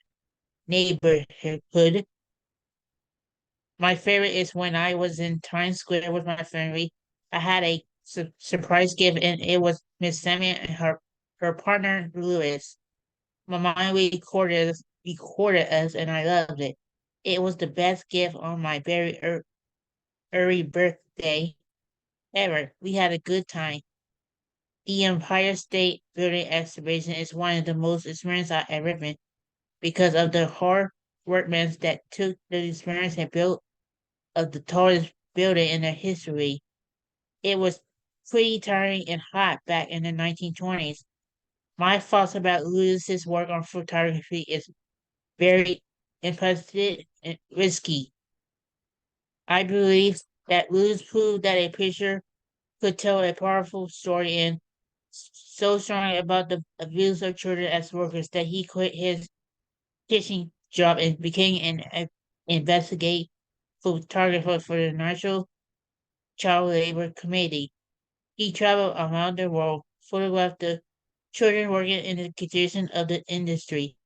My favorite is when I was in Times Square with my family. I had a surprise gift, and it was Miss Sammy and her partner Louis. My mom recorded us, and I loved it. It was the best gift on my very early birthday ever. We had a good time. The Empire State Building exhibition is one of the most experiences I've ever been because of the hard workmen that took the experience and built of the tallest building in their history. It was pretty tiring and hot back in the 1920s. My thoughts about Louis's work on photography is very impressive and risky. I believe that Louis proved that a picture could tell a powerful story, and so strong about the abuse of children as workers that he quit his teaching job and became an investigate photographer for the National Child Labor Committee. He traveled around the world, photographed the children working in the conditions of the industry.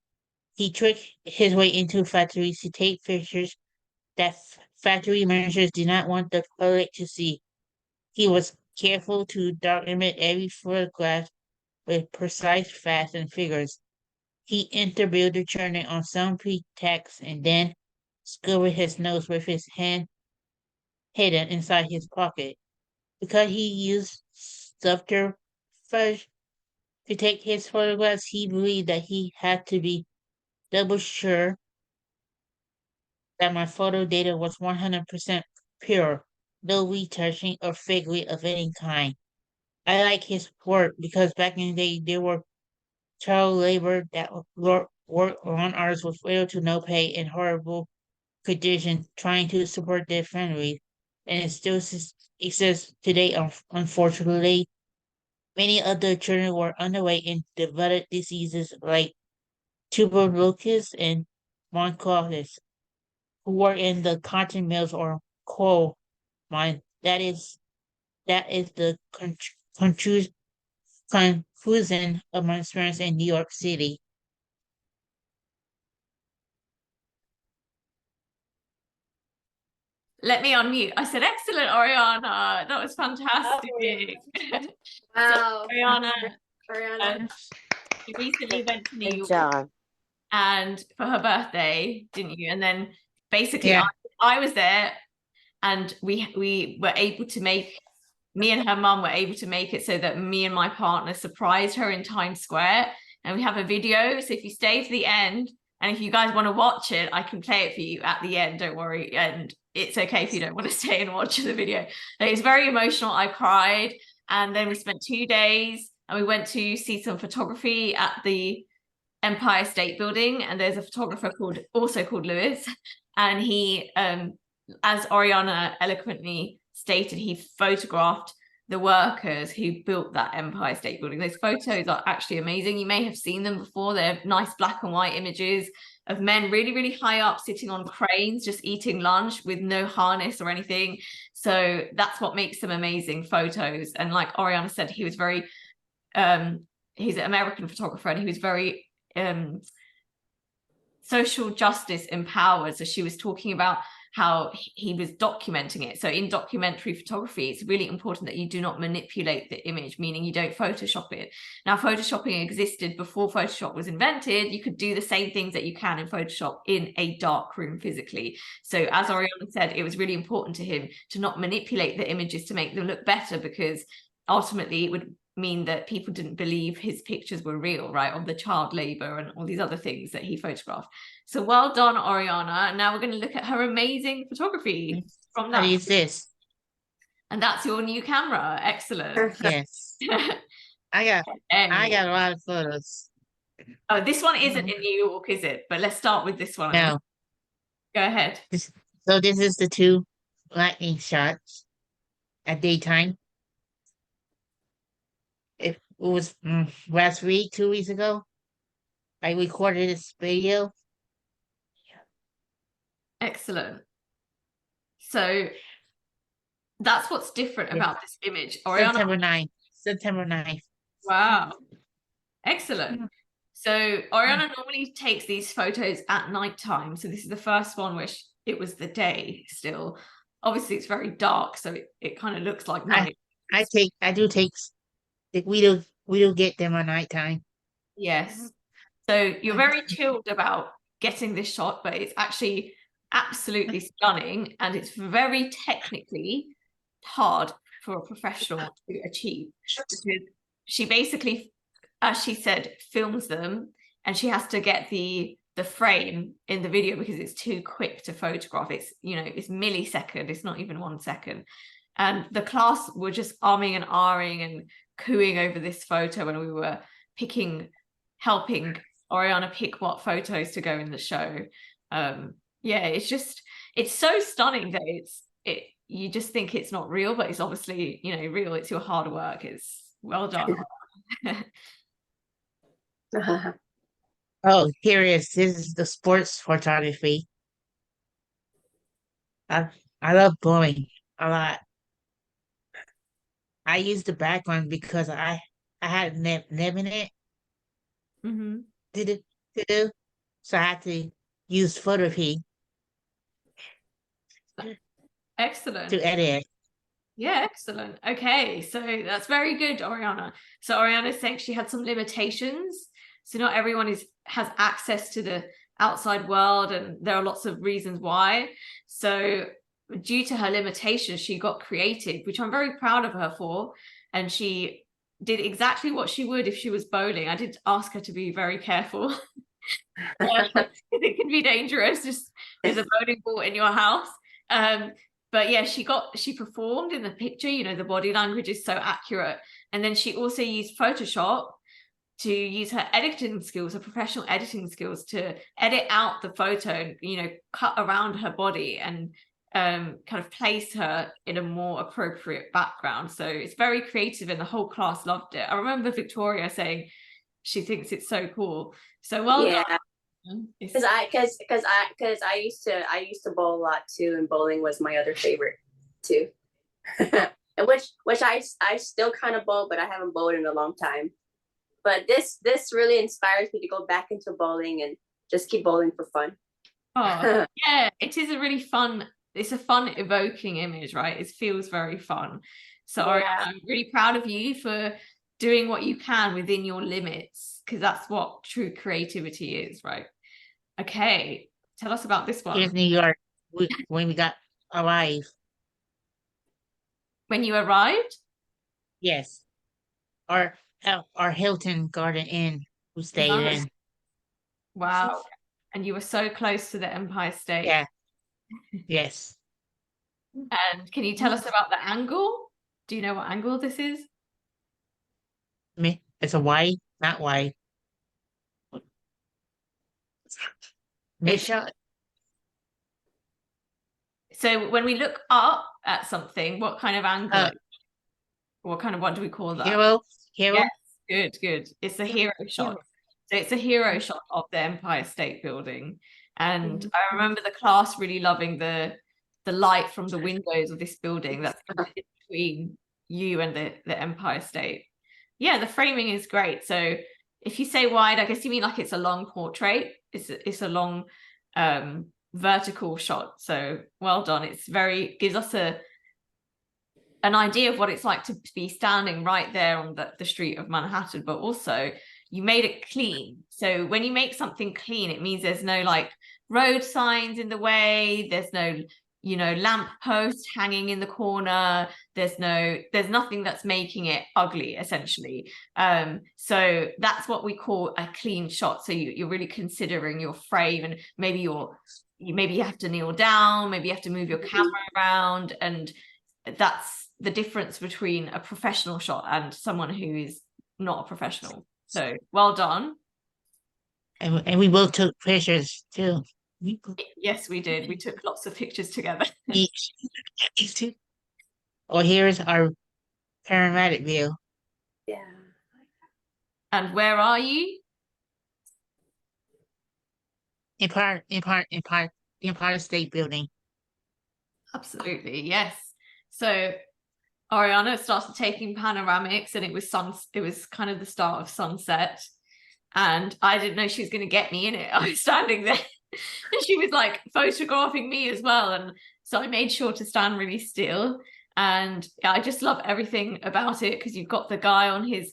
He tricked his way into factories to take pictures that factory managers did not want the public to see. He was careful to document every photograph with precise facts and figures. He interviewed the children on some pretext and then scovered his nose with his hand hidden inside his pocket. Because he used subterfuge to take his photographs, he believed that he had to be double sure that my photo data was 100% pure, no retouching or fakery of any kind. I like his work because back in the day there were child labor that worked on artists with little to no pay and horrible conditions, trying to support their families, and it still exists today. Unfortunately, many of the children were underweight and developed diseases like tuberculosis and bronchitis, who work in the cotton mills or coal mine. That is the conclusion of my experience in New York City. Let me unmute. I said, excellent, Oriana. That was fantastic. Wow. So, Oriana, Oriana. she recently went to New Good York job. and for her birthday, didn't you? And then basically Yeah. I was there, and we were able to make, me and her mum were able to make it so that me and my partner surprised her in Times Square, and we have a video. So if you stay to the end And if you guys want to watch it, I can play it for you at the end, don't worry. And it's okay if you don't want to stay and watch the video. It's very emotional. I cried. And then we spent 2 days and we went to see some photography at the Empire State Building. And there's a photographer also called Lewis. And he, as Oriana eloquently stated, he photographed the workers who built that Empire State Building. Those photos are actually amazing. You may have seen them before. They're nice black and white images of men really, really high up sitting on cranes, just eating lunch with no harness or anything. So that's what makes them amazing photos. And like Oriana said, he was very, he's an American photographer, and he was very social justice empowered. So she was talking about how he was documenting it. So in documentary photography, it's really important that you do not manipulate the image, meaning you don't Photoshop it. Now, Photoshopping existed before Photoshop was invented. You could do the same things that you can in Photoshop in a dark room physically. So as Oriana said, it was really important to him to not manipulate the images to make them look better, because ultimately it would mean that people didn't believe his pictures were real, right, of the child labor and all these other things that he photographed. So well done, Oriana. Now we're going to look at her amazing photography from that. What is this? And that's your new camera. Excellent. Yes. I got a lot of photos. Oh, this one isn't in New York, is it? But let's start with this one. No. Go ahead. So this is the 2 lightning shots at daytime. It was last week, 2 weeks ago. I recorded this video. Excellent. So that's what's different about this image. Oriana. September 9th. Wow. Excellent. So Oriana normally takes these photos at nighttime. So this is the first one where it was the day still. Obviously it's very dark, so it kind of looks like night. We do get them at nighttime. Yes. So you're very chilled about getting this shot, but it's actually absolutely stunning, and it's very technically hard for a professional to achieve, because she basically, as she said, films them, and she has to get the frame in the video because it's too quick to photograph. It's, you know, it's millisecond, it's not even 1 second. And the class were just arming and ahhing and cooing over this photo when we were helping Oriana pick what photos to go in the show. Yeah, it's so stunning that you just think it's not real, but it's obviously, you know, real. It's your hard work. It's well done. Oh, this is the sports photography. I love bowling a lot. I used the background because I had nib in it. So I had to use photography. Excellent. To edit. Yeah, excellent. Okay, so that's very good, Oriana. So Oriana is saying she had some limitations. So not everyone has access to the outside world, and there are lots of reasons why. So due to her limitations, she got creative, which I'm very proud of her for. And she did exactly what she would if she was bowling. I did ask her to be very careful. It can be dangerous just with a bowling ball in your house. But yeah, she performed in the picture, you know, the body language is so accurate. And then she also used Photoshop to use her editing skills, her professional editing skills, to edit out the photo, you know, cut around her body and kind of place her in a more appropriate background. So it's very creative, and the whole class loved it. I remember Victoria saying she thinks it's so cool. So well done. Because I used to bowl a lot too, and bowling was my other favorite too. And which I still kind of bowl, but I haven't bowled in a long time. But this really inspires me to go back into bowling and just keep bowling for fun. Oh yeah, it is a really fun. It's a fun, evoking image, right? It feels very fun. So Yeah. I'm really proud of you for doing what you can within your limits, because that's what true creativity is, right? Okay, tell us about this one. Here's New York when we got arrived. When you arrived? Yes. Our Hilton Garden Inn we stayed in. Wow. And you were so close to the Empire State. Yeah. Yes. And can you tell us about the angle? Do you know what angle this is? It's a Y, not Y. Midshot. So when we look up at something, what kind of angle? What do we call that? Hero. Yes, good. It's a hero shot. So it's a hero shot of the Empire State Building. And I remember the class really loving the light from the windows of this building that's between you and the Empire State. Yeah, the framing is great. So if you say wide, I guess you mean like it's a long portrait. It's a long vertical shot. So well done. It's gives us an idea of what it's like to be standing right there on the street of Manhattan, but also you made it clean. So when you make something clean, it means there's no like road signs in the way, there's no, lamp post hanging in the corner, there's nothing that's making it ugly, essentially. So that's what we call a clean shot. So you're really considering your frame, and maybe you have to kneel down, maybe you have to move your camera around, and that's the difference between a professional shot and someone who is not a professional. So well done. And we both took pictures too. Yes, we did. We took lots of pictures together. Oh, here's our panoramic view. Yeah. And where are you? Empire State Building. Absolutely, yes. So Ariana started taking panoramics, and it was kind of the start of sunset. And I didn't know she was going to get me in it. I was standing there and she was like photographing me as well. And so I made sure to stand really still. And I just love everything about it, because you've got the guy on his,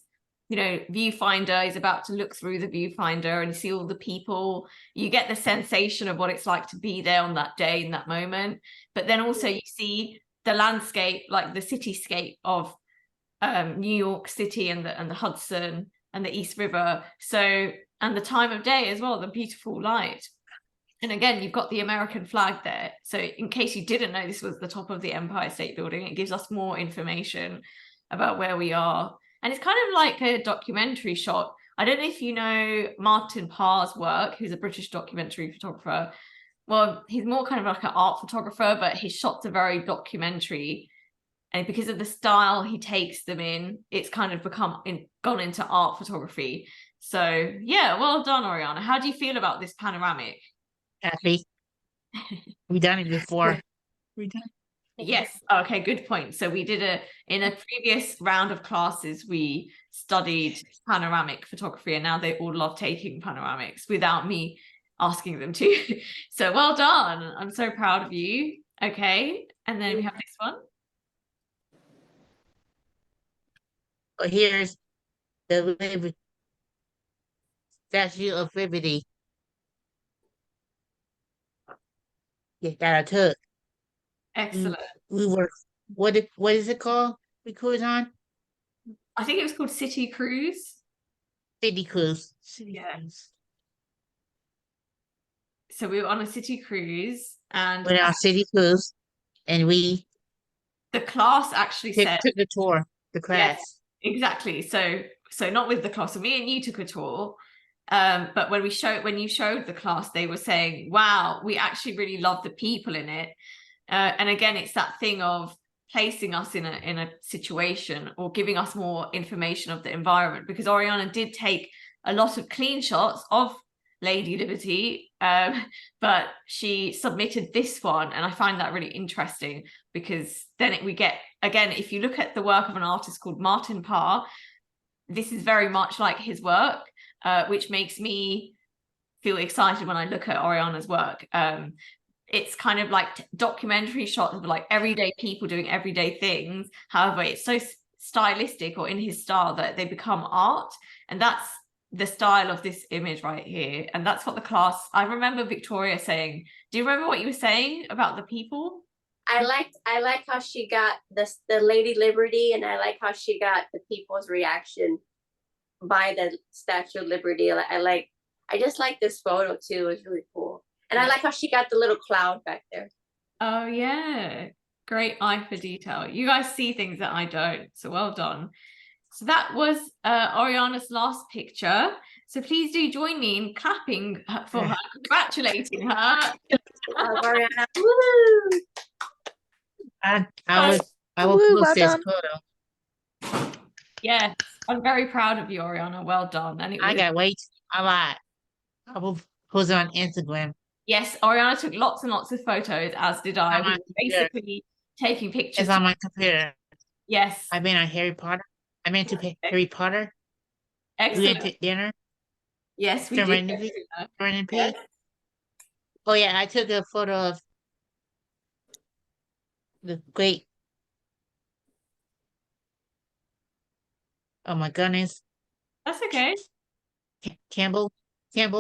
viewfinder. He's about to look through the viewfinder, and you see all the people. You get the sensation of what it's like to be there on that day, in that moment. But then also you see the landscape, like the cityscape of New York City and the Hudson and the East River. So, and the time of day as well, the beautiful light. And again, you've got the American flag there. So in case you didn't know this was the top of the Empire State Building, it gives us more information about where we are. And it's kind of like a documentary shot. I don't know if you know Martin Parr's work, who's a British documentary photographer. Well, he's more kind of like an art photographer, but his shots are very documentary. And because of the style he takes them in, it's kind of gone into art photography. So yeah, well done, Oriana. How do you feel about this panoramic? Happy. We done it before. Yes. Okay, good point. So we did in a previous round of classes, we studied panoramic photography, and now they all love taking panoramics without me asking them to. So well done. I'm so proud of you. Okay. And then we have this one. But here's the Statue of Liberty. Yeah, that I took. Excellent. We were, what is it called? We cruise on? I think it was called City Cruise. City Cruise. Cruise. So we were on a city cruise, and went on City Cruise, and the class actually took the tour, the class. Yes, exactly. So not with the class. So me and you took a tour. But when you showed the class, they were saying, wow, we actually really love the people in it. And again, it's that thing of placing us in a situation, or giving us more information of the environment, because Oriana did take a lot of clean shots of Lady Liberty, but she submitted this one, and I find that really interesting, because then we get, again, if you look at the work of an artist called Martin Parr, this is very much like his work, which makes me feel excited when I look at Oriana's work. It's kind of like documentary shots of like everyday people doing everyday things. However, it's so stylistic, or in his style, that they become art. And that's the style of this image right here. And that's what the class, I remember Victoria saying, do you remember what you were saying about the people? I like how she got the Lady Liberty, and I like how she got the people's reaction by the Statue of Liberty. I just like this photo too. It's really cool. And I like how she got the little cloud back there. Oh yeah, great eye for detail. You guys see things that I don't, so well done. So that was Oriana's last picture. So please do join me in clapping for her, congratulating her. Ariana. Woo! I will Woo, post well this done. photo. Yes, I'm very proud of you, Oriana. Well done. And it I was, got way a lot. I will post it on Instagram. yes, Oriana took lots and lots of photos, as did I. On We my were computer. basically taking pictures. It's on my computer. Yes, I've been on Harry Potter. I went to Harry Potter. We excellent. went to dinner. Yes, we did. Serenity. Serenity. Yes. Oh yeah, I took a photo of the great. Oh my goodness, That's okay. Campbell, I'm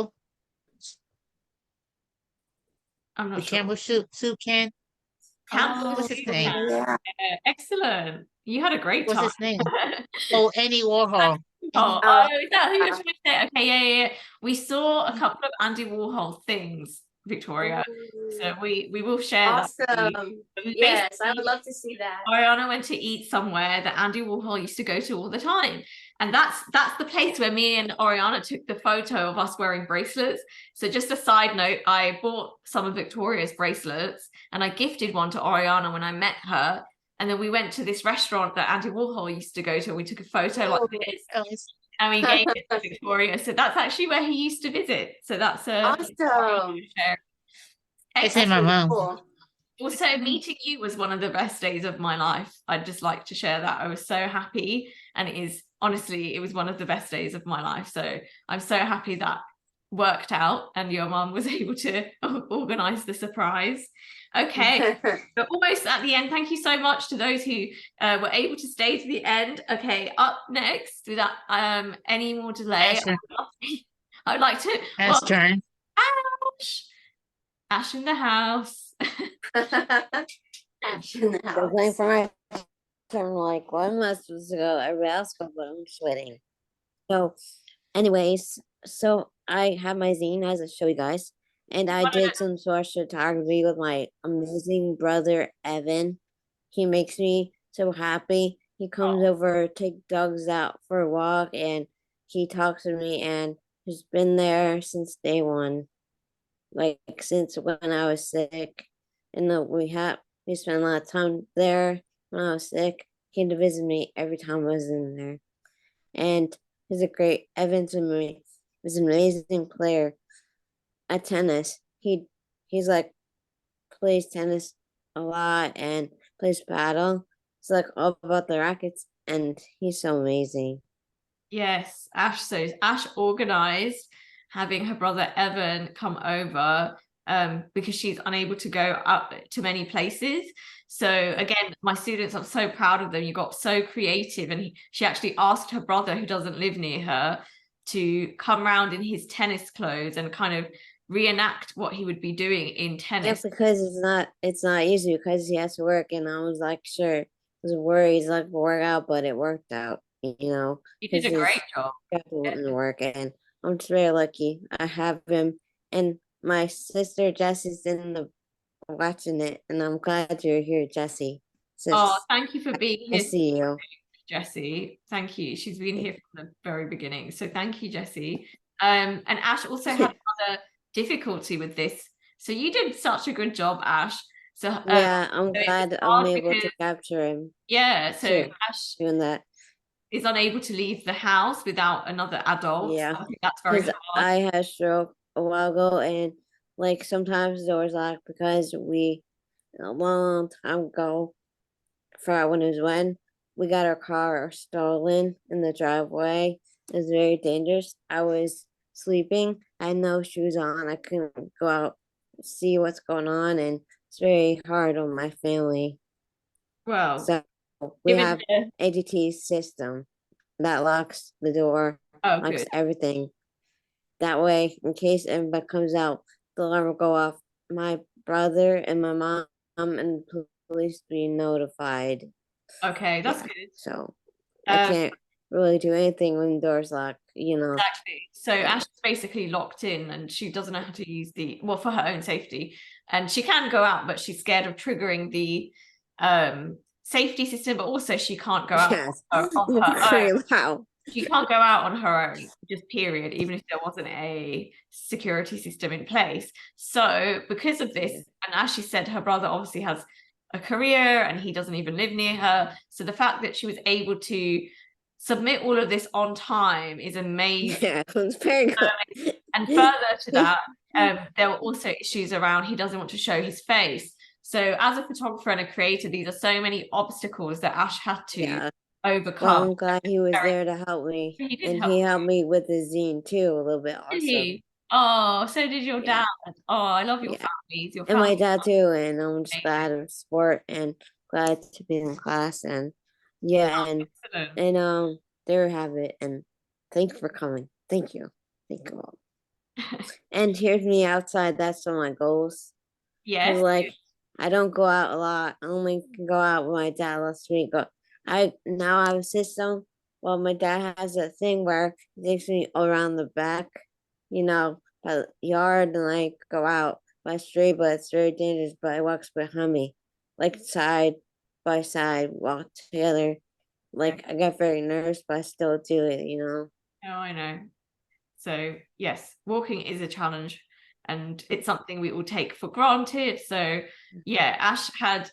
the not sure. Campbell soup can. Campbell What's his soup name? can. Yeah. Excellent. You had a great What's time. his name? Oh, Andy Warhol. Oh, is that who you're trying to say? Okay, yeah. We saw a couple of Andy Warhol things, Victoria. So we will share that. with you. Awesome. It was Yes, I would basically- love to see that. Ariana went to eat somewhere that Andy Warhol used to go to all the time. And that's the place where me and Oriana took the photo of us wearing bracelets. So just a side note, I bought some of Victoria's bracelets and I gifted one to Oriana when I met her. And then we went to this restaurant that Andy Warhol used to go to. And we took a photo like this Oh, it's- and we gave it to Victoria. So that's actually where he used to visit. So that's Awesome. It's in my mouth. Cool. Also, meeting you was one of the best days of my life. I'd just like to share that. I was so happy, and it was one of the best days of my life. So I'm so happy that worked out and your mum was able to organize the surprise. Okay, we're almost at the end. Thank you so much to those who were able to stay to the end. Okay, up next, without any more delay, Asher. I would like to That's turn. Ash in the house. Ash in the I was waiting house. for my turn, like, what am I supposed to go? Everybody else go, but I'm sweating. So, anyways, so I have my zine as I show you guys, and I did some source photography with my amazing brother Evan. He makes me so happy. He comes over, take dogs out for a walk, and he talks to me, and he's been there since day one, like since when I was sick. And we spent a lot of time there when I was sick. He came to visit me every time I was in there. And Evan's an amazing player at tennis. He's like plays tennis a lot and plays paddle. It's like all about the rackets, and he's so amazing. Yes, Ash. So Ash organized having her brother Evan come over because she's unable to go up to many places. So again, my students, I'm so proud of them. You got so creative, and she actually asked her brother, who doesn't live near her, to come round in his tennis clothes and kind of reenact what he would be doing in tennis. Yeah, because it's not easy because he has to work, and I was like, sure. I was worried it's like work out, but it worked out, you know. You did a great job. Wouldn't work, and I'm just very lucky. I have him, and my sister Jessie's in the watching it, and I'm glad you're here, Jessie. Oh, thank you for being I here. see you. Jessie, thank you. She's been here from the very beginning. So thank you, Jessie. And Ash also had another difficulty with this. So you did such a good job, Ash. So Yeah, I'm so glad it's I'm hard able to because- capture him yeah, so Sure. Ash doing that. is unable to leave the house without another adult. Yeah. So I think that's very Because hard. I had a stroke a while ago, and like sometimes the doors locked because a long time ago, for when it was when we got our car stolen in the driveway. It was very dangerous. I was sleeping. I had no shoes on. I couldn't go out see what's going on, and it's very hard on my family. Well, So we given have the- ADT system that locks the door, oh, locks good. everything. That way, in case anybody comes out, the alarm will go off. My brother and my mom and the police be notified. Okay, that's Yeah. good. So Um, I can't really do anything when the door's locked, you know. Exactly. So Ash is basically locked in and she doesn't know how to use well, for her own safety. And she can go out, but she's scared of triggering the safety system, but also she can't go out Yes. on her Pretty own. loud. She can't go out on her own, just period, even if there wasn't a security system in place. So because of this, and as she said, her brother obviously has a career and he doesn't even live near her. So the fact that she was able to submit all of this on time is amazing. Yeah, it was very good. And further to that, there were also issues around he doesn't want to show his face. So as a photographer and a creator, these are so many obstacles that Ash had to Yeah. overcome. Well, I'm glad he was Very- there to help me. He did And help he you. helped me with the zine too, a little bit Did also. he? Oh, so did your Yeah. dad. Oh, I love your Yeah. families. Your And my family. dad too, and I'm just Amazing. glad of sport and glad to be in class and yeah, Excellent. and there you have it. And thank you for coming. Thank you. Thank you all. And here's me outside. That's one of my goals. Yes. Cause like I don't go out a lot. I only can go out with my dad last week. But I now have a system. Well, my dad has a thing where he takes me around the back, you know, by the yard, and I go out by street, but it's very dangerous. But he walks behind me, like side by side, walk together. Like I get very nervous, but I still do it, you know. Oh, I know. So yes, walking is a challenge and it's something we all take for granted. So yeah, Ash had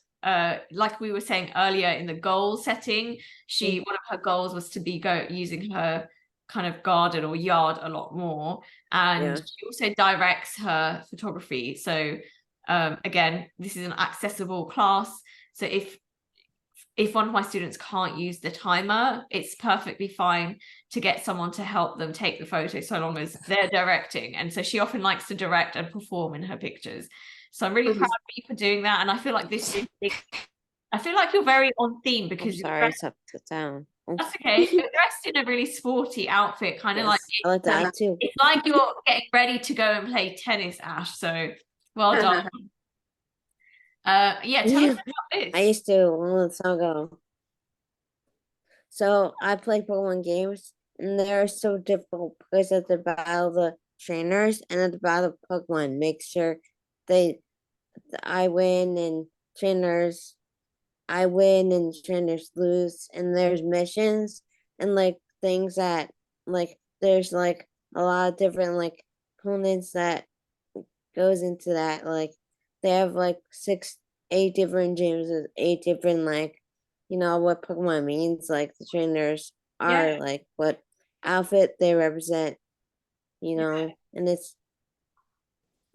like we were saying earlier in the goal setting, one of her goals was to be using her kind of garden or yard a lot more. And Yeah. she also directs her photography. So again, this is an accessible class. So if one of my students can't use the timer, it's perfectly fine to get someone to help them take the photo so long as they're directing. And so she often likes to direct and perform in her pictures. So I'm really proud of you for doing that. And I feel like I feel like you're very on theme I'm because you're sorry, it's upside down. that's okay. You're dressed in a really sporty outfit, kind of like I like that too. it's like you're getting ready to go and play tennis, Ash. So well done. Yeah, tell us about this. I used to a long time ago. So I play Pokemon games, and they're so difficult because at the battle the trainers and at the battle of Pokemon, make sure I win and trainers lose, and there's missions and like things that like there's like a lot of different like components that goes into that. Like they have like 8 different gyms with 8 different like you know what Pokemon means. Like the trainers are Yeah. like what outfit they represent, you know, and it's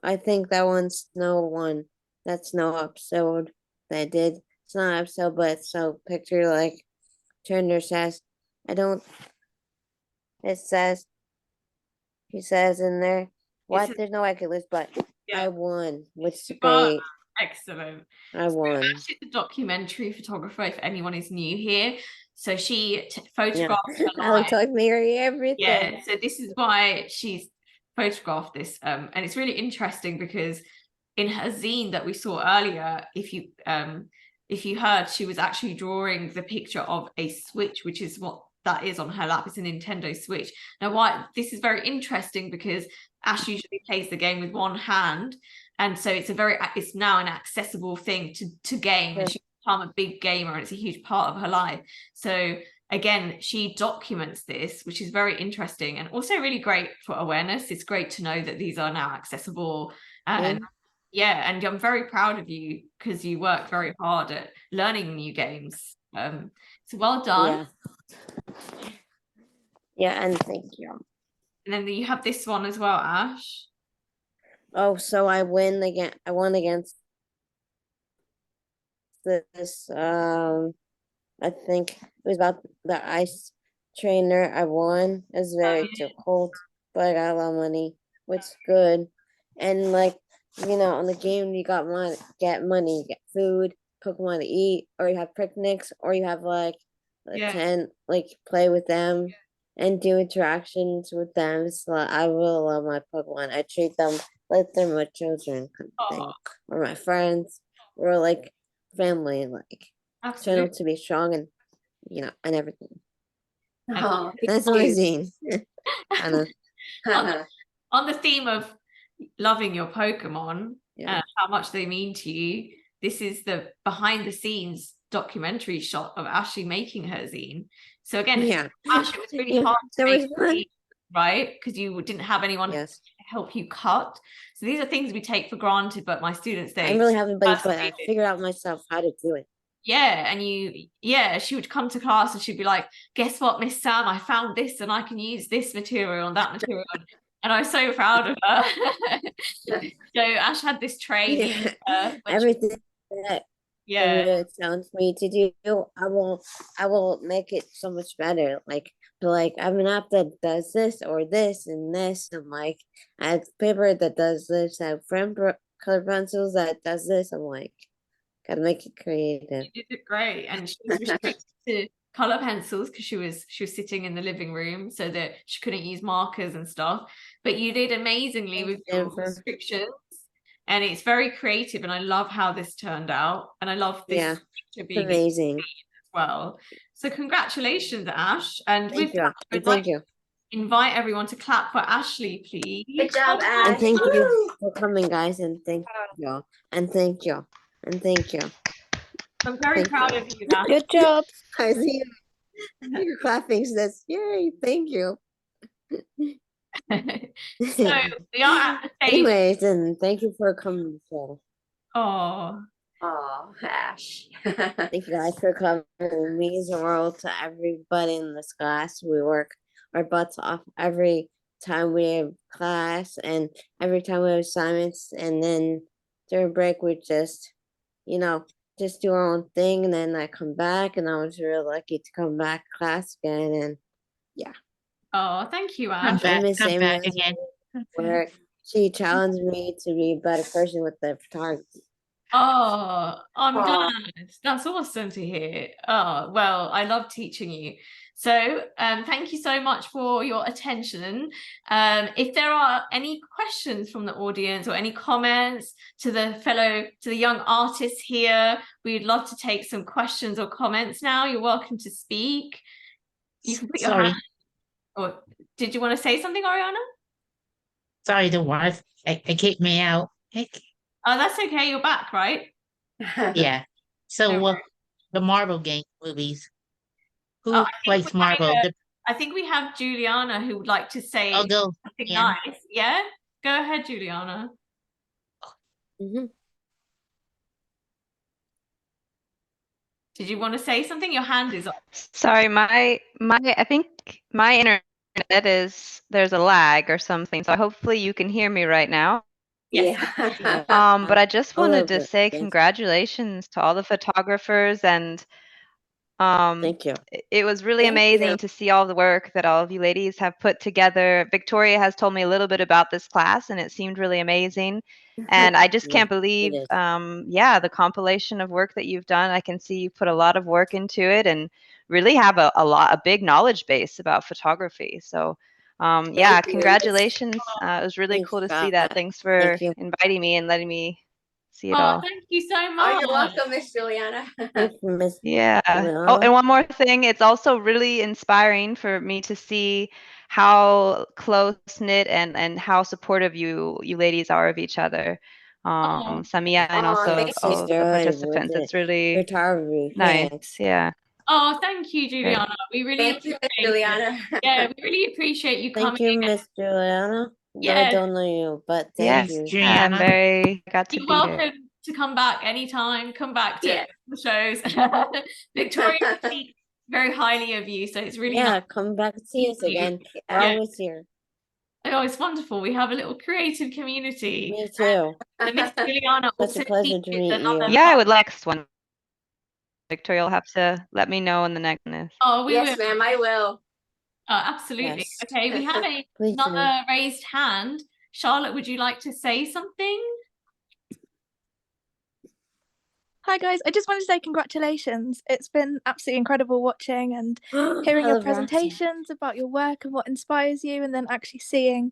I think that one's Snow one. That's no episode that I did. It's not an episode, but it's so picture like trainer says I don't it says he says in there what there's no list, but Yeah. I won, which is Oh, great. excellent. I won. She's a documentary photographer, if anyone is new here. So she photographed her I life. told Mary everything. Yeah, so this is why she's photographed this. And it's really interesting because in her zine that we saw earlier, if you heard, she was actually drawing the picture of a Switch, which is what that is on her lap. It's a Nintendo Switch. Now, why this is very interesting because Ash usually plays the game with one hand, and so it's now an accessible thing to game, and she's become a big gamer, and it's a huge part of her life. So again, she documents this, which is very interesting and also really great for awareness. It's great to know that these are now accessible and yeah, and I'm very proud of you because you work very hard at learning new games. So well done. Yeah, and thank you. And then you have this one as well, Ash. Oh, so I won against this I think it was about the ice trainer. I won. It was very difficult, but I got a lot of money, which is good. And like you know, on the game you got get money, you get food, Pokemon to eat, or you have picnics, or you have like play with them and do interactions with them. So I really love my Pokemon. I treat them like they're my children, kind of thing, or my friends, or like family, like. Absolutely. To be strong and you know and everything. Oh, That's thank my you. zine. Anna. On the theme of loving your Pokemon Yeah. and how much they mean to you, this is the behind the scenes documentary shot of Ashley making her zine. So again, Yeah. Ash, it was really Yeah, hard to that make was a fun. zine, right? Because you didn't have anyone Yes. to help you cut. So these are things we take for granted, but my students, I they really haven't, but I persevered. figured out myself how to do it. Yeah, and she would come to class and she'd be like, guess what, Miss Sam, I found this and I can use this material and that material. And I was so proud of her. So Ash had this training. Yeah. Everything that Yeah. sounds me to do, I will make it so much better. Like I have an app that does this or this and this. I'm like, I have paper that does this. I have color pencils that does this. I'm like, gotta make it creative. She did it great, and she was restricted to color pencils because she was sitting in the living room so that she couldn't use markers and stuff. But you did amazingly with your Jennifer. restrictions, and it's very creative. And I love how this turned out, and I love this Yeah, picture being amazing. as well. So congratulations, Ash! And Thank with you. that, And I'd like thank you. to invite everyone to clap for Ashley, please. Good job, And Ash. thank Woo! you for coming, guys. And thank you. And thank you. And thank you. I'm very Thank proud you. of you, Ash. Good job. I see you clapping. Says, yay, thank you. So we are at the stage. Anyways, and thank you for coming. So Oh, Oh, Ash. thank you guys for coming. It means the world to everybody in this class. We work our butts off every time we have class and every time we have assignments. And then during break, we just, just do our own thing. And then I come back, and I was really lucky to come back to class again. And oh, thank you, Come Ash. back, Miss come Amy back was again. where she challenged me to be a better person with the photography. Oh, I'm Aw. glad. That's awesome to hear. Oh, well, I love teaching you. So, thank you so much for your attention. If there are any questions from the audience or any comments to the young artists here, we'd love to take some questions or comments now. You're welcome to speak. You can put your Sorry, hand. Or did you want to say something, Ariana? sorry, the wife, it kicked me out. Oh, that's okay. You're back, right? Yeah. So, No worries. the Marvel game movies. Who I think plays we Marvel? I think we have Juliana who would like to say I'll go. something Yeah. nice. Yeah? Go ahead, Juliana. Mm-hmm. Did you want to say something? Your hand is up. Sorry, I think my internet there's a lag or something. So hopefully you can hear me right now. Yes. Yeah. But I just A wanted little to bit, say yes. congratulations to all the photographers, and Thank you. it was really Thank amazing you. to see all the work that all of you ladies have put together. Victoria has told me a little bit about this class, and it seemed really amazing. And I just Yeah, can't believe, is. the compilation of work that you've done. I can see you put a lot of work into it and really have a big knowledge base about photography. So, Thank you. congratulations. It was really Thanks, cool to see Scott. that. Thanks for you. inviting me and letting me see it Oh, all. thank you so Oh, much. you're welcome, Miss Juliana. Thank you, Miss Yeah. Oh, Juliana. and one more thing. It's also really inspiring for me to see how close knit and how supportive you ladies are of each other. Oh, Samia and Oh, also thank all you. of the Sister, participants. It's really photography. nice. Thanks. Yeah. Oh, thank you, Juliana. We really Thank you, Miss appreciate it. Juliana. Yeah, we really appreciate you Thank coming. you, Miss Juliana. Though I Yeah. don't know you, but Yeah. thank you. I'm Juliana. very got to You're be here. welcome to come back anytime. Come back to Yeah. the shows. Victoria speaks very highly of you, so it's really Yeah, nice. come back and see us Thank you. again. We're Yeah. always here. Oh, it's wonderful. We have a little creative community. Me too. And Miss Juliana Such also a pleasure to teaches meet another. you. Yeah, I would like this one. Victoria will have to let me know in the next one. Oh, we Yes, will. ma'am, I will. Oh, absolutely. Yes. Okay, we have Please do. another raised hand. Charlotte, would you like to say something? Hi guys, I just wanted to say congratulations. It's been absolutely incredible watching and hearing I your love Roxy. presentations about your work and what inspires you, and then actually seeing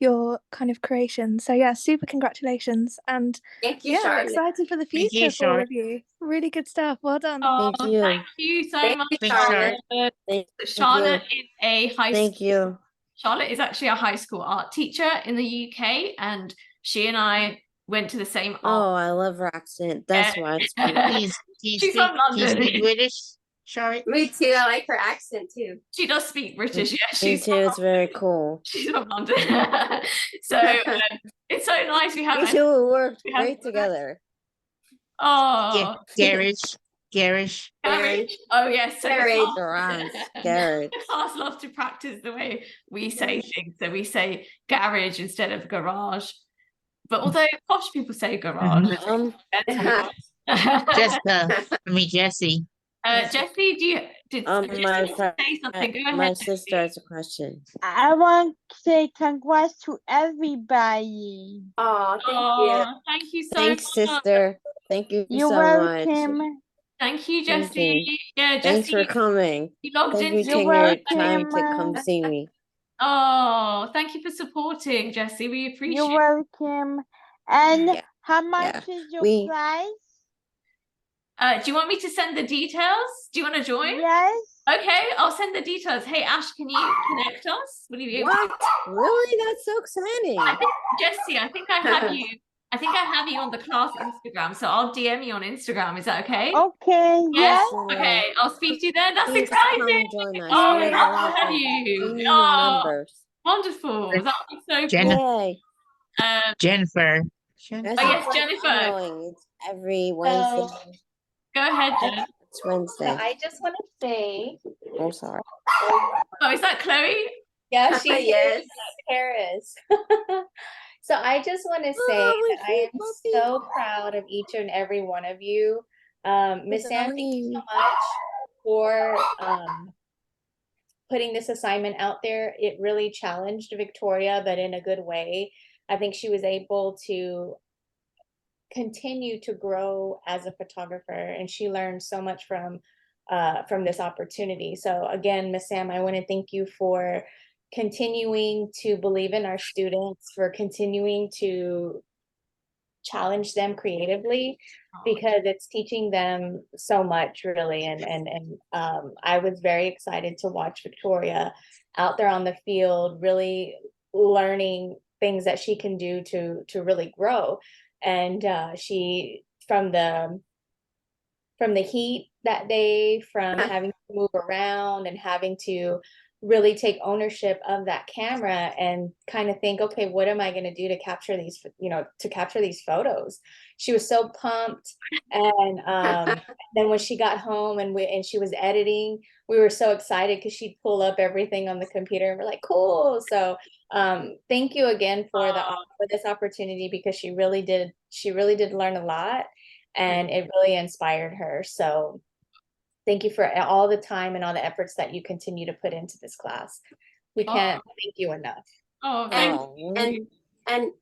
your kind of creations. So yeah, super congratulations, and Thank you, yeah, I'm Charlotte. excited for the Thank you, future for all Charlotte. of you. Really good stuff. Well done. Oh, Thank you. thank you so Thank much, you, Thanks, Charlotte. Charlotte. Thank Charlotte you. is a high Thank school. you. Charlotte is actually a high school art teacher in the UK, and she and I went to the same art. Oh, I love her accent. That's why it's cool. Can you She's from can you London. speak British, Charlotte? Me too. I like her accent too. She does speak British. Yeah, Me she's too. It's very cool. she's from London. So it's so nice. We have Me too. We worked we have- great together. oh Garage. garage. Oh yes, so Garage. Garage. Garage. the class love to practice the way we say things. So we say garage instead of garage. But although posh people say garage, Jesse. Jesse, did My you friend, say something? Go my ahead. sister has a question. I want to say congrats to everybody. Oh, thank you. Oh, thank you so Thanks, much. sister. Thank you You're so much. welcome. Thank you, Thank Jesse. you. Yeah, Thanks Jesse, for coming. you logged Thank in. you You're taking your time to welcome. come see me. Oh, thank you for supporting, Jesse. We appreciate You're welcome. And Yeah, how much is your We- price? Do you want me to send the details? Do you want to join? Yes. Okay, I'll send the details. Hey, Ash, can you connect us? Will you be able to? What? Really? That's so exciting. I think, Jesse, I think I have you. I think I have you on the class Instagram, so I'll DM you on Instagram. Is that okay? Okay. Yes. Okay, I'll speak to you then. That's Please exciting. come join us. Oh, We I'd have a love lot to of have 3 you. new Oh, members. wonderful. That would be so Jenna. cool. Yay. Jennifer. That's Oh, yes, like Jennifer. ongoing. It's every Wednesday. Go ahead, Jen. It's Wednesday. I just want to say, I'm sorry. Oh, is that Chloe? yeah, she's Yes. Paris. So I just want to say Oh, my that I am sweet so puppy. proud of each and every one of you. Miss Sam, thank you so Darling. much for putting this assignment out there. It really challenged Victoria, but in a good way. I think she was able to continue to grow as a photographer, and she learned so much from this opportunity. So again, Miss Sam, I want to thank you for continuing to believe in our students, for continuing to challenge them creatively, because it's teaching them so much, really. And I was very excited to watch Victoria out there on the field, really learning things that she can do to really grow. And she, from the heat that day, from having to move around and having to really take ownership of that camera and kind of think, okay, what am I going to do to capture these, to capture these photos? She was so pumped. And then when she got home and she was editing, we were so excited because she'd pull up everything on the computer and we're like, cool. So thank you again for this opportunity, because she really did learn a lot, and it really inspired her. So thank you for all the time and all the efforts that you continue to put into this class. We can't thank you enough. Oh, thank you. And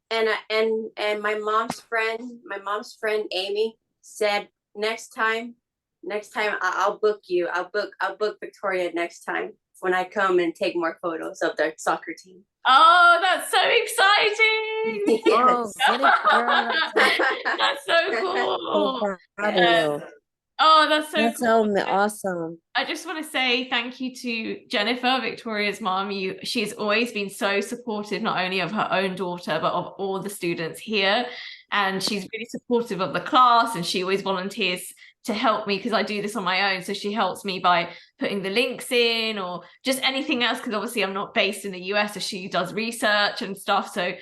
my mom's friend Amy said next time I'll book you. I'll book Victoria next time when I come and take more photos of the soccer team. Oh, that's so exciting. Oh, get it, girl. That's so cool. So proud of you. Oh, that's so That's cool. so awesome. I just want to say thank you to Jennifer, Victoria's mom. She's always been so supportive, not only of her own daughter, but of all the students here. And she's really supportive of the class, and she always volunteers to help me because I do this on my own. So she helps me by putting the links in or just anything else, because obviously I'm not based in the US, so she does research and stuff. So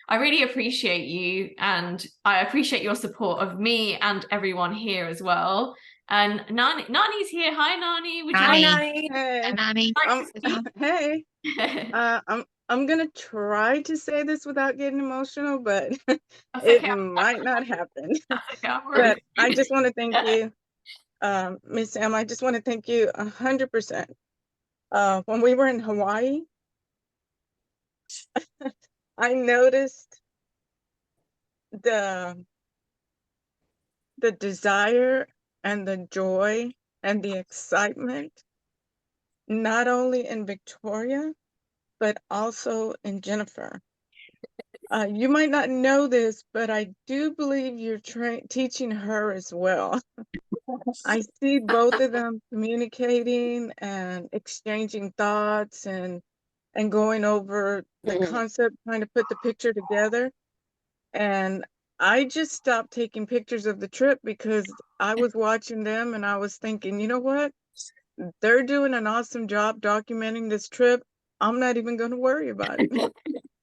I really appreciate you, and I appreciate your support of me and everyone here as well. And Nani's here. Hi, Nani. Would you Nani. like Hey, Nani. hey. I'm gonna try to say this without getting emotional, but That's it okay. might not happen. Okay, I'm worried. But I just want to thank you, Miss Sam. I just want to thank you 100%. When we were in Hawaii, I noticed the desire and the joy and the excitement, not only in Victoria, but also in Jennifer. You might not know this, but I do believe you're teaching her as well. I see both of them communicating and exchanging thoughts and going over the concept, trying to put the picture together. And I just stopped taking pictures of the trip because I was watching them and I was thinking, you know what? They're doing an awesome job documenting this trip. I'm not even going to worry about it.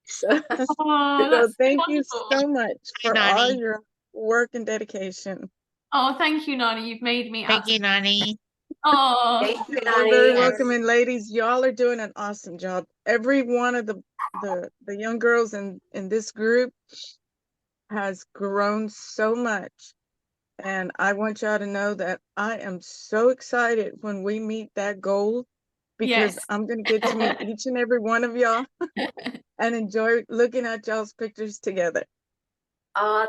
So, Oh, so that's thank you wonderful. so much for all Nani. your work and dedication. Oh, thank you, Nani. You've made me Thank you, Nani. Oh, Thank you, You're very Nani. welcome. And ladies, y'all are doing an awesome job. Every one of the young girls in this group has grown so much. And I want y'all to know that I am so excited when we meet that goal, because yes. I'm going to get to meet each and every one of y'all and enjoy looking at y'all's pictures together.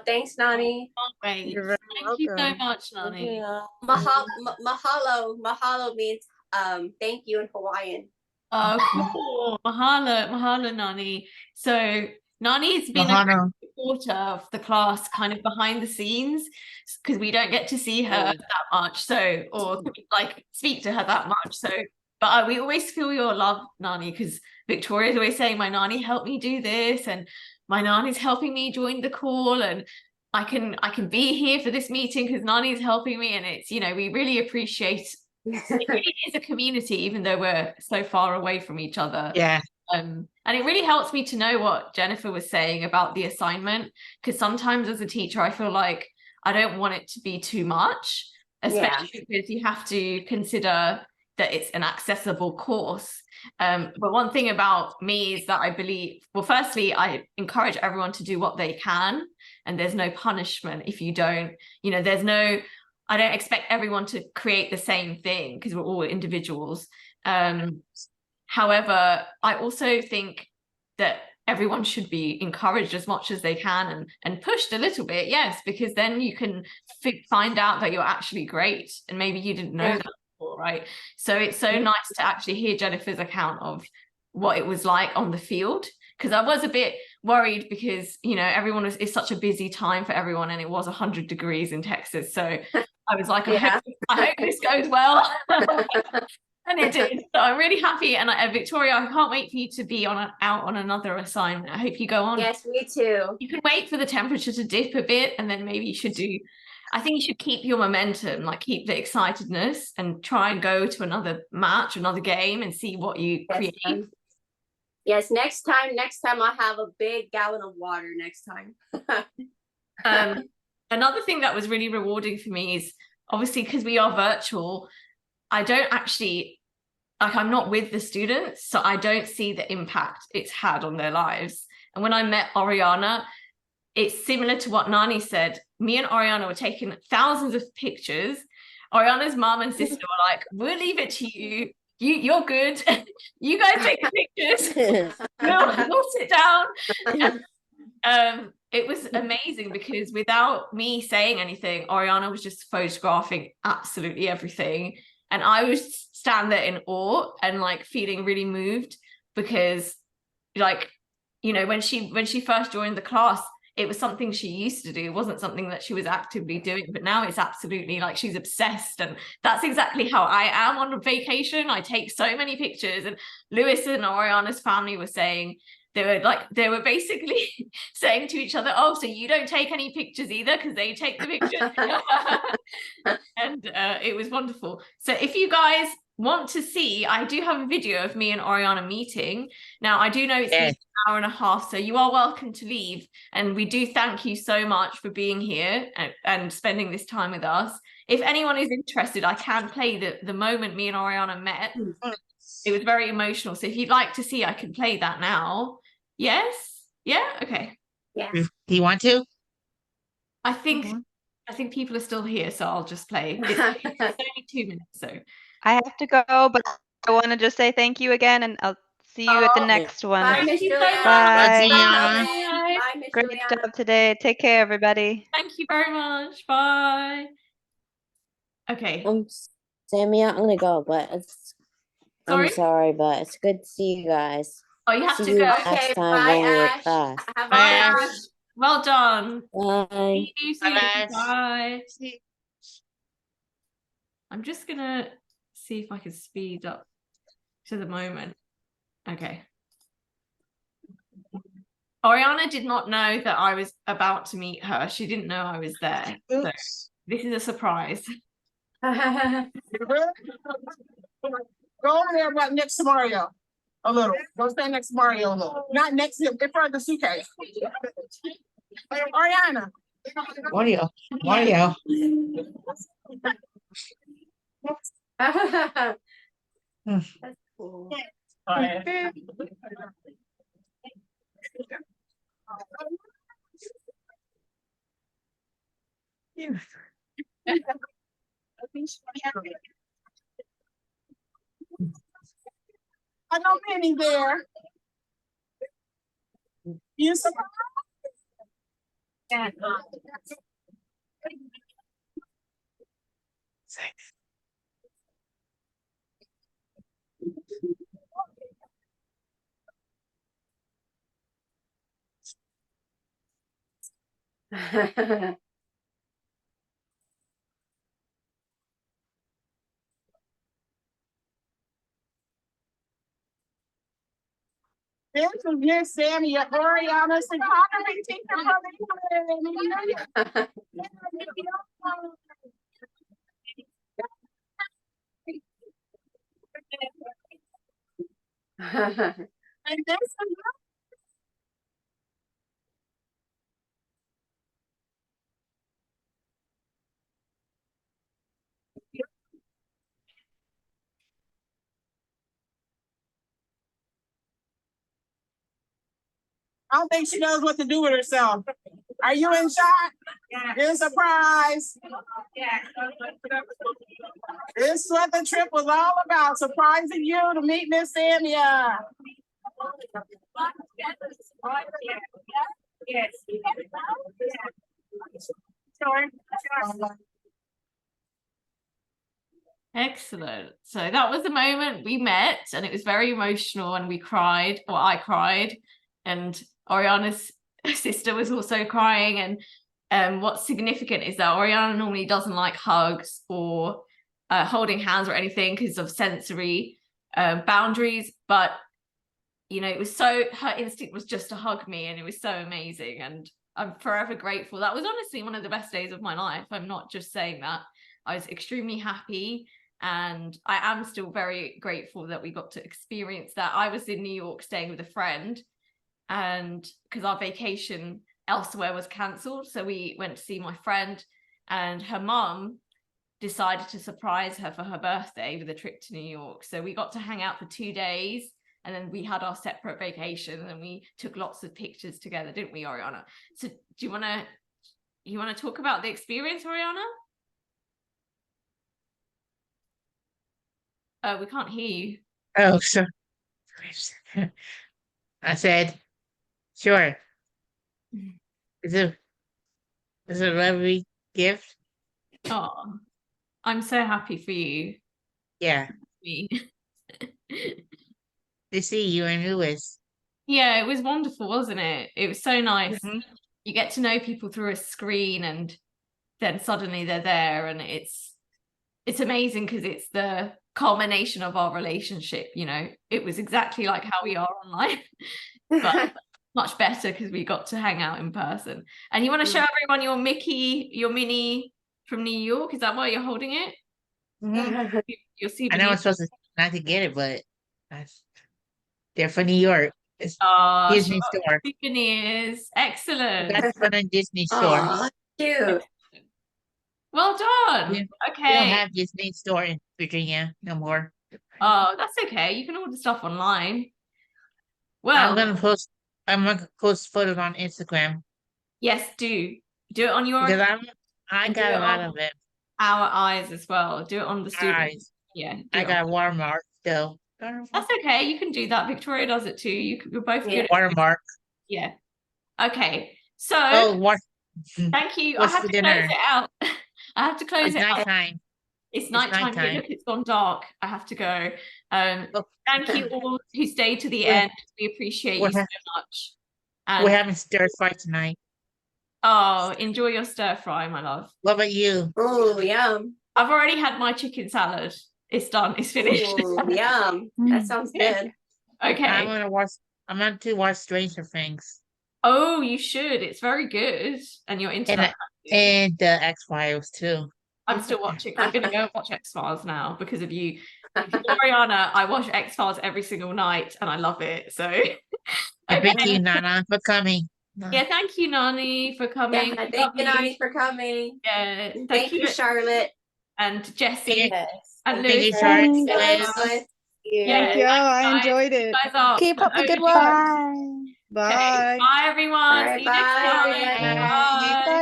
Thanks, Nani. Can't wait. You're very Thank you so welcome. much, Nani. Mahalo. Mahalo means thank you in Hawaiian. Oh, cool. Mahalo, Nani. So Nani's been a Mahalo. supporter of the class kind of behind the scenes, because we don't get to see her that much, so, or like speak to her that much. So, but we always feel your love, Nani, because Victoria's always saying, my Nani helped me do this, and my Nani's helping me join the call, and I can be here for this meeting because Nani's helping me. And it's, you know, we really appreciate it really is a community, even though we're so far away from each other. Yeah. And it really helps me to know what Jennifer was saying about the assignment, because sometimes as a teacher, I feel like I don't want it to be too much, especially because you have to consider that it's an accessible course. But one thing about me is that I believe, well, firstly, I encourage everyone to do what they can, and there's no punishment if you don't, you know, I don't expect everyone to create the same thing because we're all individuals. However, I also think that everyone should be encouraged as much as they can and pushed a little bit, yes, because then you can find out that you're actually great and maybe you didn't know that before, right? So it's so nice to actually hear Jennifer's account of what it was like on the field, because I was a bit worried because, you know, it's such a busy time for everyone, and it was 100 degrees in Texas. So I was like, I hope this goes well. And it did. So I'm really happy. And Victoria, I can't wait for you to be out on another assignment. I hope you go on. Yes, me too. You can wait for the temperature to dip a bit, and then maybe I think you should keep your momentum, like keep the excitedness, and try and go to another match, another game, and see what you create. Yes, next time I'll have a big gallon of water next time. Another thing that was really rewarding for me is, obviously, because we are virtual, I don't actually, like, I'm not with the students, so I don't see the impact it's had on their lives. And when I met Oriana, it's similar to what Nani said. Me and Oriana were taking thousands of pictures. Oriana's mom and sister were like, we'll leave it to you. You're good. You guys take the pictures. We'll sit down. And, it was amazing because without me saying anything, Oriana was just photographing absolutely everything. And I was stand there in awe and like feeling really moved because, like, you know, when she first joined the class, it was something she used to do. It wasn't something that she was actively doing, but now it's absolutely like she's obsessed. And that's exactly how I am on vacation. I take so many pictures. And Lewis and Oriana's family were saying, they were basically saying to each other, oh, so you don't take any pictures either because they take the pictures. And it was wonderful. So if you guys want to see, I do have a video of me and Oriana meeting. Now, I do know it's an hour and a half, so you are welcome to leave. And we do thank you so much for being here and spending this time with us. If anyone is interested, I can play the moment me and Oriana met. It was very emotional. So if you'd like to see, I can play that now. Yes? Yeah? Okay. Yeah. Do you want to? I think people are still here, so I'll just play. It's only 2 minutes, so. I have to go, but I want to just say thank you again, and I'll see you at the next one. Bye, Miss Juliana. Bye. Bye, Miss Great Juliana. job today. Take care, everybody. Thank you very much. Bye. Okay. Sammy, I'm gonna go, but I'm Sorry? sorry, but it's good to see you guys. Oh, you have See to you go. next Okay, time bye, when we're Ash. class. Have a Bye, good Ash. Well done. Bye. See you soon. Ash. Bye. See- I'm just gonna see if I can speed up to the moment. Okay. Oriana did not know that I was about to meet her. She didn't know I was there. So Oops. this is a surprise. Go over there right next to Mario. A little. Go stand next to Mario a little. Not next to him, in front of the suitcase. Ariana. Mario. Mario. That's cool. I know Penny there. You surprised? This is Miss Sammy, Oriana's photography teacher from England. And this is I don't think she knows what to do with herself. Are you in shock? In surprise? This is what the trip was all about, surprising you to meet Miss Samia. Yes. Excellent. So that was the moment we met, and it was very emotional, and we cried, or I cried, and Oriana's sister was also crying. And what's significant is that Oriana normally doesn't like hugs or holding hands or anything because of sensory boundaries, but you know, it was so, her instinct was just to hug me, and it was so amazing, and I'm forever grateful. That was honestly one of the best days of my life. I'm not just saying that. I was extremely happy, and I am still very grateful that we got to experience that. I was in New York staying with a friend, and because our vacation elsewhere was cancelled, so we went to see my friend, and her mum decided to surprise her for her birthday with a trip to New York. So we got to hang out for 2 days, and then we had our separate vacation, and we took lots of pictures together, didn't we, Oriana? So do you want to talk about the experience, Oriana? We can't hear you. Oh, so I said, sure. It's a lovely gift. Oh, I'm so happy for you. Yeah. Me. To see you and Lewis. Yeah, it was wonderful, wasn't it? It was so nice. Mhm. You get to know people through a screen, and then suddenly they're there, and it's amazing because it's the culmination of our relationship. You know, it was exactly like how we are online, but much better because we got to hang out in person. And you want to show everyone your mini from New York? Is that why you're holding it? Mhm. You'll see. I know I'm supposed to not to get it, but they're for New York. It's Disney store. Souvenirs. Excellent. That's from a Disney store. Aw, cute. Well done. We Okay. don't have Disney store in Virginia no more. Oh, that's okay. You can order stuff online. Well, I'm gonna post photos on Instagram yes, do it on your because I and do got it a lot on of it. our eyes as well. Do it on the students. Eyes. Yeah, do I it got on- watermark still. That's okay. You can do that. Victoria does it too. You're both good. at- Watermark. Yeah. Okay. So Oh, thank you. what's I have for to dinner? close it out. I have to close It's it out. nighttime. It's nighttime. Here, nighttime. look, it's gone dark. I have to go. Thank you all who stayed to the We're- end. We appreciate you so much. We're And having stir fry tonight. oh, enjoy your stir fry, my love. What about you? Oh, yum. I've already had my chicken salad. It's done. It's finished. Ooh, yum. That sounds good. Okay. I'm going to watch Stranger Things Oh, you should. It's very good. And you're into and that. and the X-Files too. I'm still watching. I'm going to go and watch X-Files now because of you. Ariana, I watch X-Files every single night and I love it. So Thank you, Nana, for coming. yeah, thank you, Nani, for coming. Yeah, thank you, Nani, for coming. Yeah, Thank you, Charlotte. And Jessie. Yes. And Thank Lewis. you, Charlotte. Thank you. Yeah, Thank you. I guys. enjoyed it. You guys are Keep up the good OG. work. Bye. Okay, Bye. bye everyone. All right, See you next bye, time. everyone. Bye.